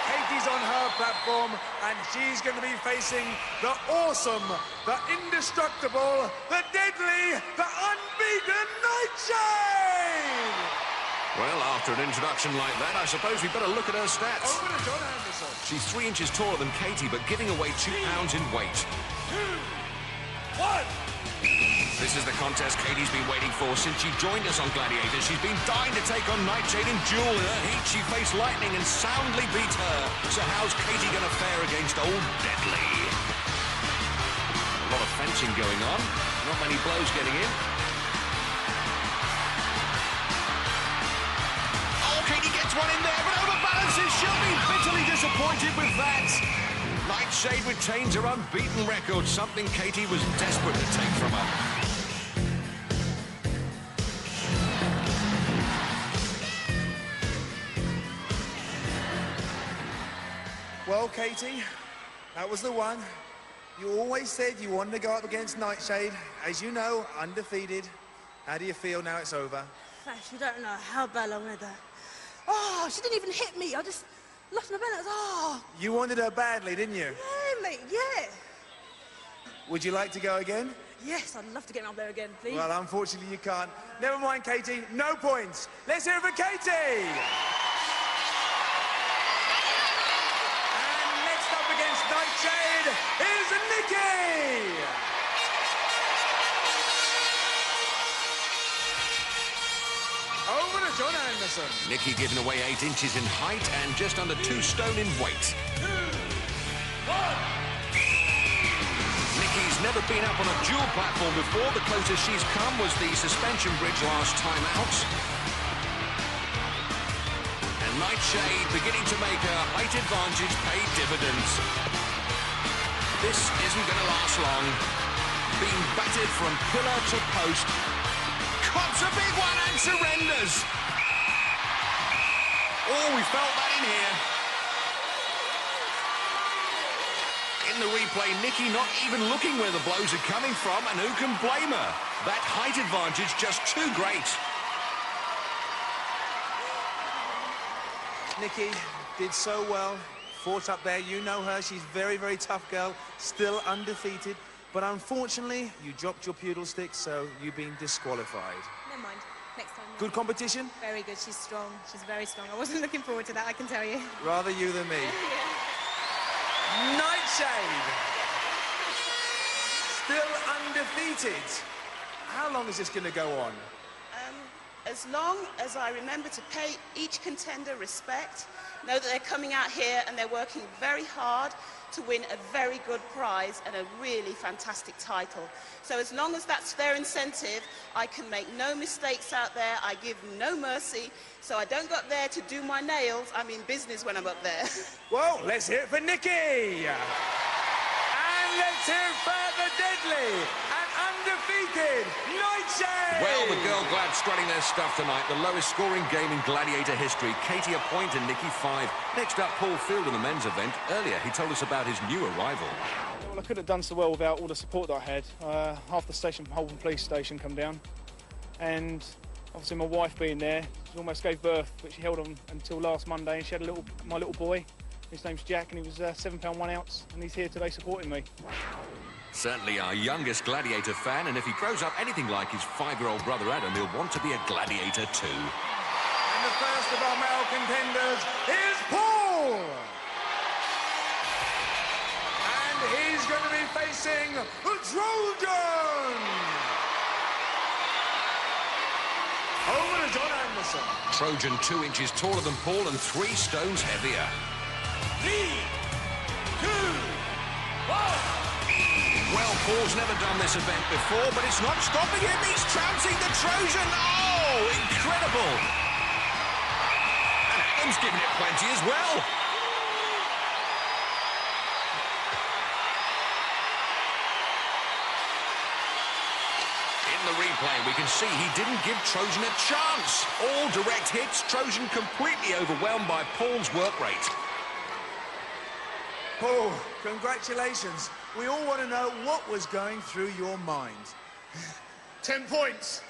S2: Katie's on her platform, and she's going to be facing the awesome, the indestructible, the deadly, the unbeaten Nightshade!
S8: Well, after an introduction like that, I suppose we'd better look at her stats.
S2: Over to John Anderson.
S8: She's 3 inches taller than Katie, but giving away 2 pounds in weight.
S2: 2, 1.
S8: This is the contest Katie's been waiting for since she joined us on Gladiators. She's been dying to take on Nightshade in duel. In her heat, she faced Lightning and soundly beat her. So how's Katie going to fare against old Deadly? A lot of fencing going on. Not many blows getting in. Oh, Katie gets one in there, but overbalances. She'll be bitterly disappointed with that. Nightshade retains her unbeaten record, something Katie was desperate to take from her.
S2: Well, Katie, that was the one. You always said you wanted to go up against Nightshade. As you know, undefeated. How do you feel now it's over?
S16: You don't know how bad I wanted that. Oh, she didn't even hit me. I just lost my balance. Oh.
S2: You wanted her badly, didn't you?
S16: Yeah, mate, yeah.
S2: Would you like to go again?
S16: Yes, I'd love to get up there again, please.
S2: Well, unfortunately, you can't. Never mind, Katie. No points. Let's hear it for Katie! And next up against Nightshade is Nikki! Over to John Anderson.
S8: Nikki giving away 8 inches in height and just under 2 stone in weight.
S2: 2, 1.
S8: Nikki's never been up on a dual platform before. The closest she's come was the suspension bridge last time out. And Nightshade beginning to make her height advantage pay dividends. This isn't going to last long. Being battered from pillar to post. Cops a big one and surrenders. Oh, we felt that in here. In the replay, Nikki not even looking where the blows are coming from, and who can blame her? That height advantage just too great.
S2: Nikki did so well, fought up there. You know her, she's very, very tough girl, still undefeated. But unfortunately, you dropped your poodle stick, so you've been disqualified.
S22: Never mind. Next time.
S2: Good competition?
S22: Very good. She's strong. She's very strong. I wasn't looking forward to that, I can tell you.
S2: Rather you than me. Nightshade! Still undefeated. How long is this going to go on?
S12: As long as I remember to pay each contender respect, know that they're coming out here and they're working very hard to win a very good prize and a really fantastic title. So as long as that's their incentive, I can make no mistakes out there. I give no mercy. So I don't go up there to do my nails. I'm in business when I'm up there.
S2: Well, let's hear it for Nikki. And let's hear it for the deadly and undefeated Nightshade.
S8: Well, the Girl Glad strutting their stuff tonight. The lowest scoring game in Gladiator history. Katie a point and Nikki 5. Next up, Paul Field in the men's event. Earlier, he told us about his new arrival.
S23: Well, I couldn't have done so well without all the support that I had. Half the station from Holborn Police Station come down. And obviously my wife being there, she almost gave birth, but she held on until last Monday, and she had my little boy. His name's Jack, and he was £7 1 ounce, and he's here today supporting me.
S8: Certainly our youngest gladiator fan, and if he grows up anything like his 5-year-old brother Adam, he'll want to be a gladiator too.
S2: And the first of our male contenders is Paul! And he's going to be facing the Trojan! Over to John Anderson.
S8: Trojan 2 inches taller than Paul and 3 stones heavier.
S7: 3, 2, 1.
S8: Well, Paul's never done this event before, but it's not stopping him. He's trouncing the Trojan. Oh, incredible. And Adam's giving it plenty as well. In the replay, we can see he didn't give Trojan a chance. All direct hits, Trojan completely overwhelmed by Paul's work rate.
S2: Paul, congratulations. We all want to know what was going through your mind.
S23: 10 points.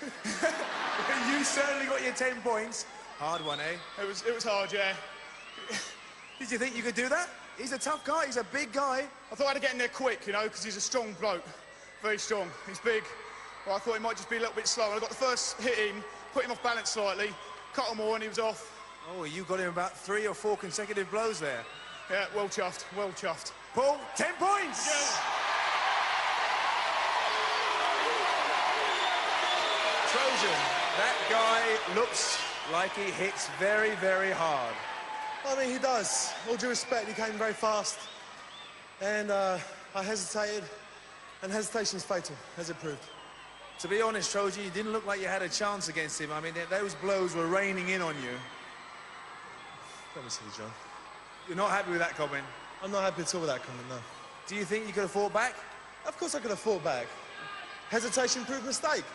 S2: You certainly got your 10 points. Hard one, eh?
S23: It was hard, yeah.
S2: Did you think you could do that? He's a tough guy, he's a big guy.
S23: I thought I had to get in there quick, you know, because he's a strong bloke. Very strong. He's big. Well, I thought he might just be a little bit slow. I got the first hit in, put him off balance slightly, cut him more and he was off.
S2: Oh, you got him about 3 or 4 consecutive blows there.
S23: Yeah, well chuffed, well chuffed.
S2: Paul, 10 points!
S23: Yes.
S2: Trojan, that guy looks like he hits very, very hard.
S18: I mean, he does. All due respect, he came very fast. And I hesitated, and hesitation's fatal, as it proved.
S2: To be honest, Trojan, you didn't look like you had a chance against him. I mean, those blows were raining in on you.
S18: Let me see, John.
S2: You're not happy with that comment?
S18: I'm not happy at all with that comment, no.
S2: Do you think you could have fought back?
S18: Of course I could have fought back. Hesitation proved mistake.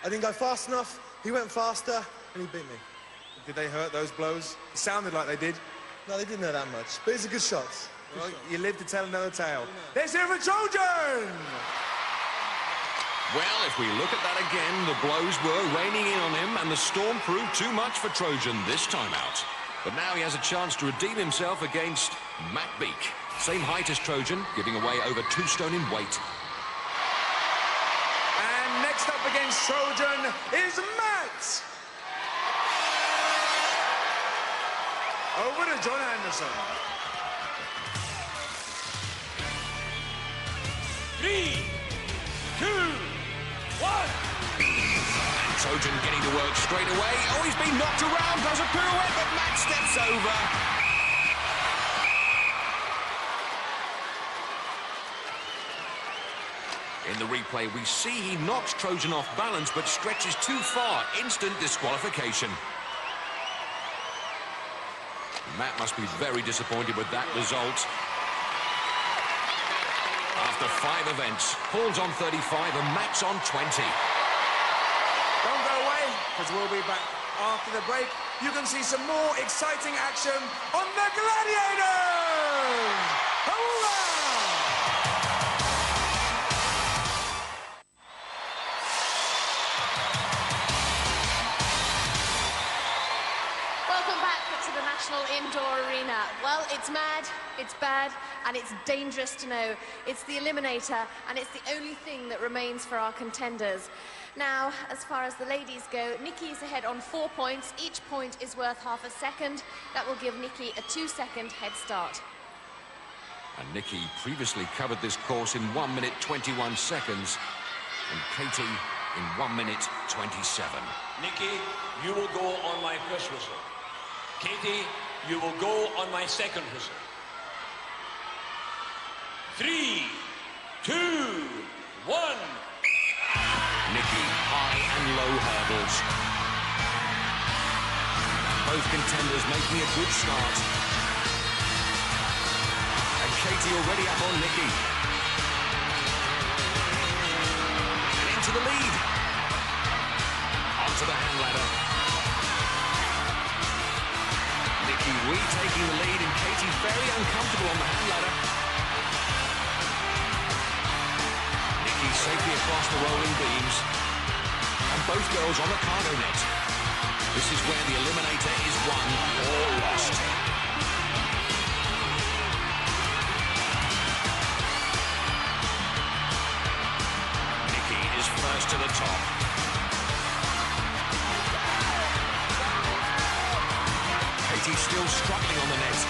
S18: I didn't go fast enough, he went faster, and he beat me.
S2: Did they hurt, those blows? It sounded like they did.
S18: No, they didn't hurt that much, but it's a good shot.
S2: Well, you live to tell another tale. Let's hear for Trojan!
S8: Well, if we look at that again, the blows were raining in on him, and the storm proved too much for Trojan this time out. But now he has a chance to redeem himself against Matt Beeke. Same height as Trojan, giving away over 2 stone in weight.
S2: And next up against Trojan is Matt! Over to John Anderson.
S7: 3, 2, 1.
S8: Trojan getting to work straight away. Oh, he's been knocked around, does a pirouette, but Matt steps over. In the replay, we see he knocks Trojan off balance, but stretches too far. Instant disqualification. Matt must be very disappointed with that result. After 5 events, Paul's on 35 and Matt's on 20.
S2: Don't go away, because we'll be back after the break. You can see some more exciting action on the Gladiators! Hurrah!
S1: Welcome back to the National Indoor Arena. Well, it's mad, it's bad, and it's dangerous to know. It's the eliminator, and it's the only thing that remains for our contenders. Now, as far as the ladies go, Nikki is ahead on 4 points. Each point is worth half a second. That will give Nikki a 2-second head start.
S8: And Nikki previously covered this course in 1 minute 21 seconds, and Katie in 1 minute 27.
S7: Nikki, you will go on my first whistle. Katie, you will go on my second whistle. 3, 2, 1.
S8: Nikki, high and low hurdles. Both contenders making a good start. And Katie already up on Nikki. And into the lead. Onto the hand ladder. Nikki retaking the lead and Katie very uncomfortable on the hand ladder. Nikki safely across the rolling beams. And both girls on the cargo net. This is where the eliminator is won or lost. first to the top. Katie's still struggling on the net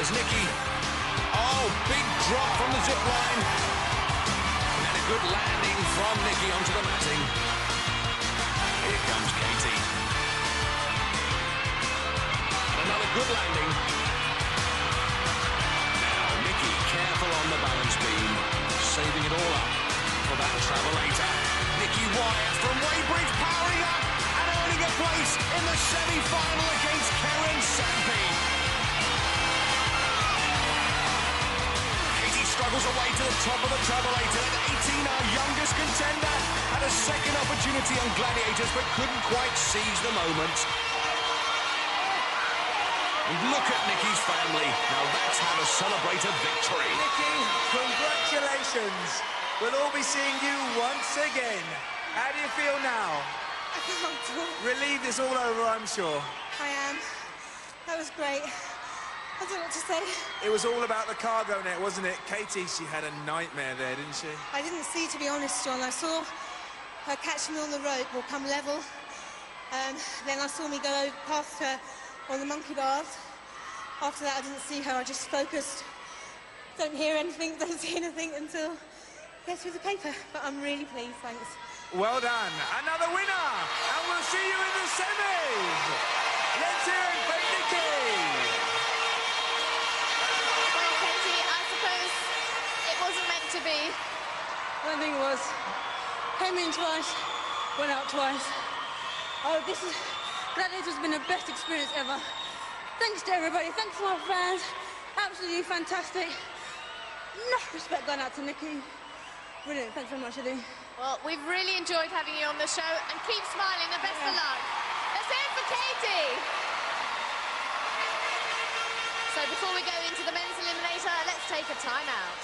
S8: as Nikki... Oh, big drop from the zip line. And a good landing from Nikki onto the matting. Here comes Katie. Another good landing. Now Nikki careful on the balance beam, saving it all up for that travelator. Nikki Wyatt from Weybridge powering up and earning a place in the semi-final against Kerryn Sampey. Katie struggles away to the top of the travelator. At 18, our youngest contender had a second opportunity on Gladiators but couldn't quite seize the moment. And look at Nikki's family. Now that's how to celebrate a victory.
S2: Nikki, congratulations. We'll all be seeing you once again. How do you feel now?
S22: I can't talk.
S2: Relieved it's all over, I'm sure.
S22: I am. That was great. I don't know what to say.
S2: It was all about the cargo net, wasn't it? Katie, she had a nightmare there, didn't she?
S22: I didn't see, to be honest, John. I saw her catch me on the rope or come level. Then I saw me go past her on the monkey bars. After that, I didn't see her. I just focused. Don't hear anything, don't see anything until I get through the paper. But I'm really pleased, thanks.
S2: Well done. Another winner. And we'll see you in the semis. Let's hear it for Nikki.
S1: Well, Katie, I suppose it wasn't meant to be.
S16: I don't think it was. Came in twice, went out twice. Oh, Gladiators has been the best experience ever. Thanks to everybody, thanks to my fans. Absolutely fantastic. Enough respect going out to Nikki. Brilliant, thanks very much, Eddie.
S1: Well, we've really enjoyed having you on the show, and keep smiling, and best of luck. Let's hear it for Katie. So before we go into the men's eliminator, let's take a time out.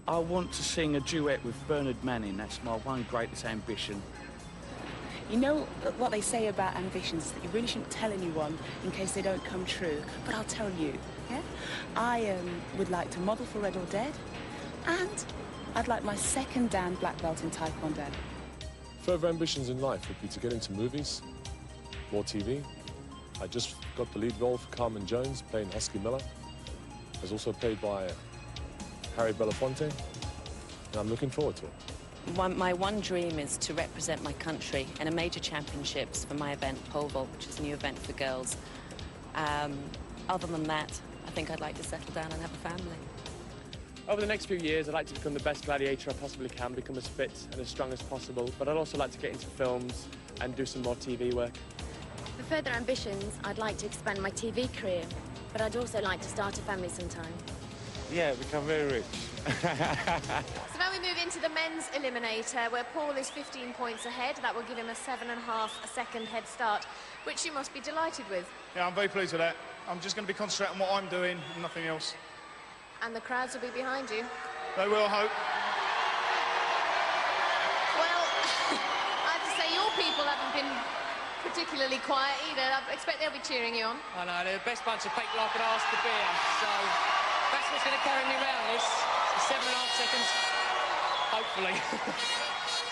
S6: I want to sing a duet with Bernard Manning. That's my one greatest ambition.
S14: You know what they say about ambitions, that you really shouldn't tell anyone in case they don't come true. But I'll tell you, yeah? I would like to model for Red or Dead, and I'd like my second Dan black belt in Taekwondo.
S17: Further ambitions in life would be to get into movies, more TV. I just got the lead role for Carmen Jones, playing Husky Miller. I was also played by Harry Belafonte, and I'm looking forward to it.
S14: My one dream is to represent my country in a major championships for my event, pole vault, which is a new event for girls. Other than that, I think I'd like to settle down and have a family.
S23: Over the next few years, I'd like to become the best gladiator I possibly can, become as fit and as strong as possible, but I'd also like to get into films and do some more TV work.
S11: For further ambitions, I'd like to expand my TV career, but I'd also like to start a family sometime.
S6: Yeah, become very rich.
S1: So now we move into the men's eliminator, where Paul is 15 points ahead. That will give him a 7.5-second head start, which you must be delighted with.
S23: Yeah, I'm very pleased with that. I'm just going to be concentrating on what I'm doing and nothing else.
S1: And the crowds will be behind you.
S23: They will, I hope.
S1: Well, I have to say, your people haven't been particularly quiet either. I expect they'll be cheering you on.
S10: I know, they're the best bunch of people I could ask to be here, so that's what's going to carry me around this. 7.5 seconds, hopefully.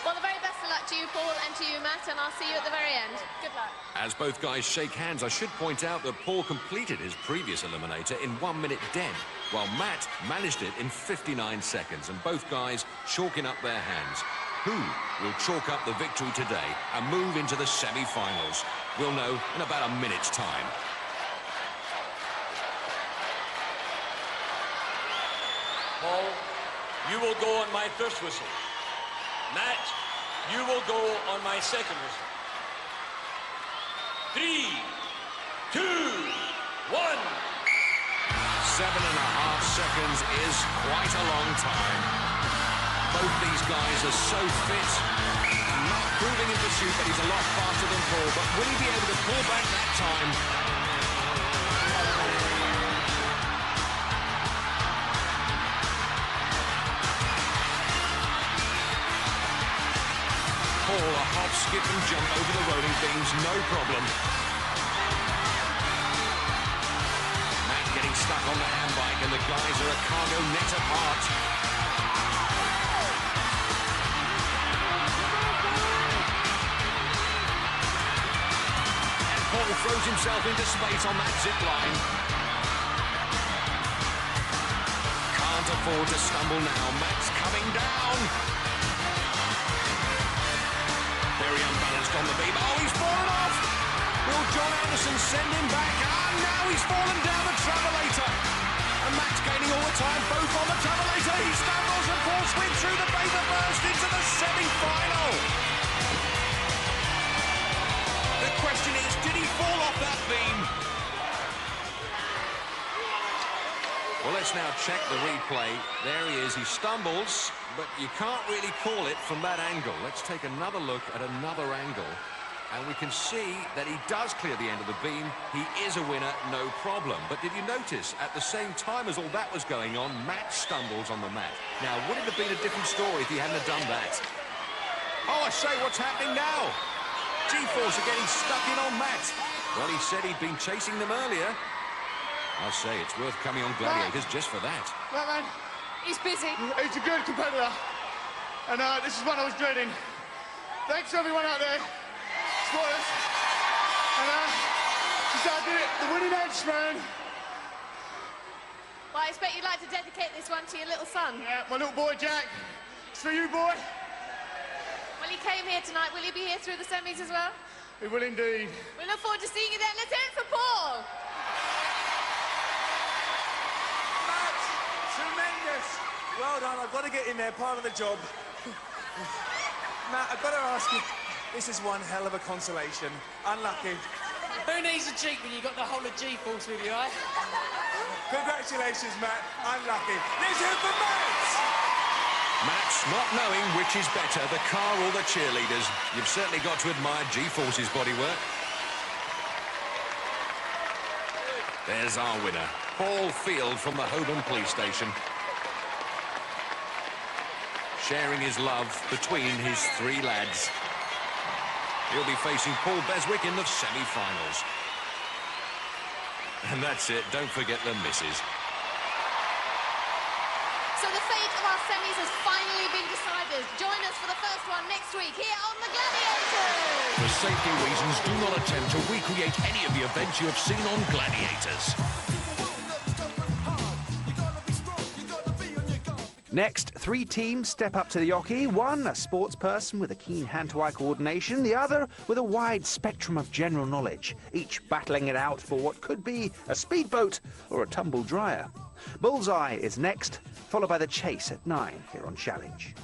S1: Well, the very best of luck to you, Paul, and to you, Matt, and I'll see you at the very end. Good luck.
S8: As both guys shake hands, I should point out that Paul completed his previous eliminator in 1 minute dead, while Matt managed it in 59 seconds, and both guys chalking up their hands. Who will chalk up the victory today and move into the semi-finals? We'll know in about a minute's time.
S7: Paul, you will go on my first whistle. Matt, you will go on my second whistle. 3, 2, 1.
S8: 7.5 seconds is quite a long time. Both these guys are so fit. Not proving in pursuit that he's a lot faster than Paul, but will he be able to pull back that time? Paul, a hop, skip and jump over the rolling beams, no problem. Matt getting stuck on the handbike, and the guys are a cargo net apart. throws himself into space on that zip line. Can't afford to stumble now. Matt's coming down. Very unbalanced on the beam. Oh, he's fallen off. Will John Anderson send him back? Ah, now he's fallen down the travelator. And Matt's gaining all the time, both on the travelator. He stumbles and falls swing through the paper burst into the semi-final. The question is, did he fall off that beam? Well, let's now check the replay. There he is. He stumbles, but you can't really call it from that angle. Let's take another look at another angle. And we can see that he does clear the end of the beam. He is a winner, no problem. But did you notice, at the same time as all that was going on, Matt stumbles on the mat. Now, would it have been a different story if he hadn't have done that? Oh, I say, what's happening now? G-Force are getting stuck in on Matt. Well, he said he'd been chasing them earlier. I say, it's worth coming on Gladiators just for that.
S23: Right, man.
S1: He's busy.
S23: He's a good competitor. And this is one I was dreading. Thanks to everyone out there. Spoilers. And just I did it. The winning edge, man.
S1: Well, I expect you'd like to dedicate this one to your little son.
S23: Yeah, my little boy, Jack. It's for you, boy.
S1: Well, he came here tonight. Will he be here through the semis as well?
S23: We will indeed.
S1: We look forward to seeing you then. Let's hear it for Paul.
S2: Matt, tremendous. Well done. I've got to get in there. Part of the job. Matt, I've got to ask you. This is one hell of a consolation. Unlucky.
S10: Who needs a Jeep when you've got the whole of G-Force with you, eh?
S2: Congratulations, Matt. Unlucky. Let's hear it for Matt!
S8: Matt's not knowing which is better, the car or the cheerleaders. You've certainly got to admire G-Force's bodywork. There's our winner, Paul Field from the Holborn Police Station. Sharing his love between his three lads. He'll be facing Paul Beswick in the semi-finals. And that's it, don't forget the misses.
S1: So the fate of our semis has finally been decided. Join us for the first one next week here on The Gladiators.
S8: For safety reasons, do not attempt to recreate any of the events you have seen on Gladiators.
S5: Next, 3 teams step up to the oche. One, a sports person with a keen hand-to-eye coordination. The other, with a wide spectrum of general knowledge, each battling it out for what could be a speedboat or a tumble dryer. Bullseye is next, followed by the chase at 9 here on Challenge.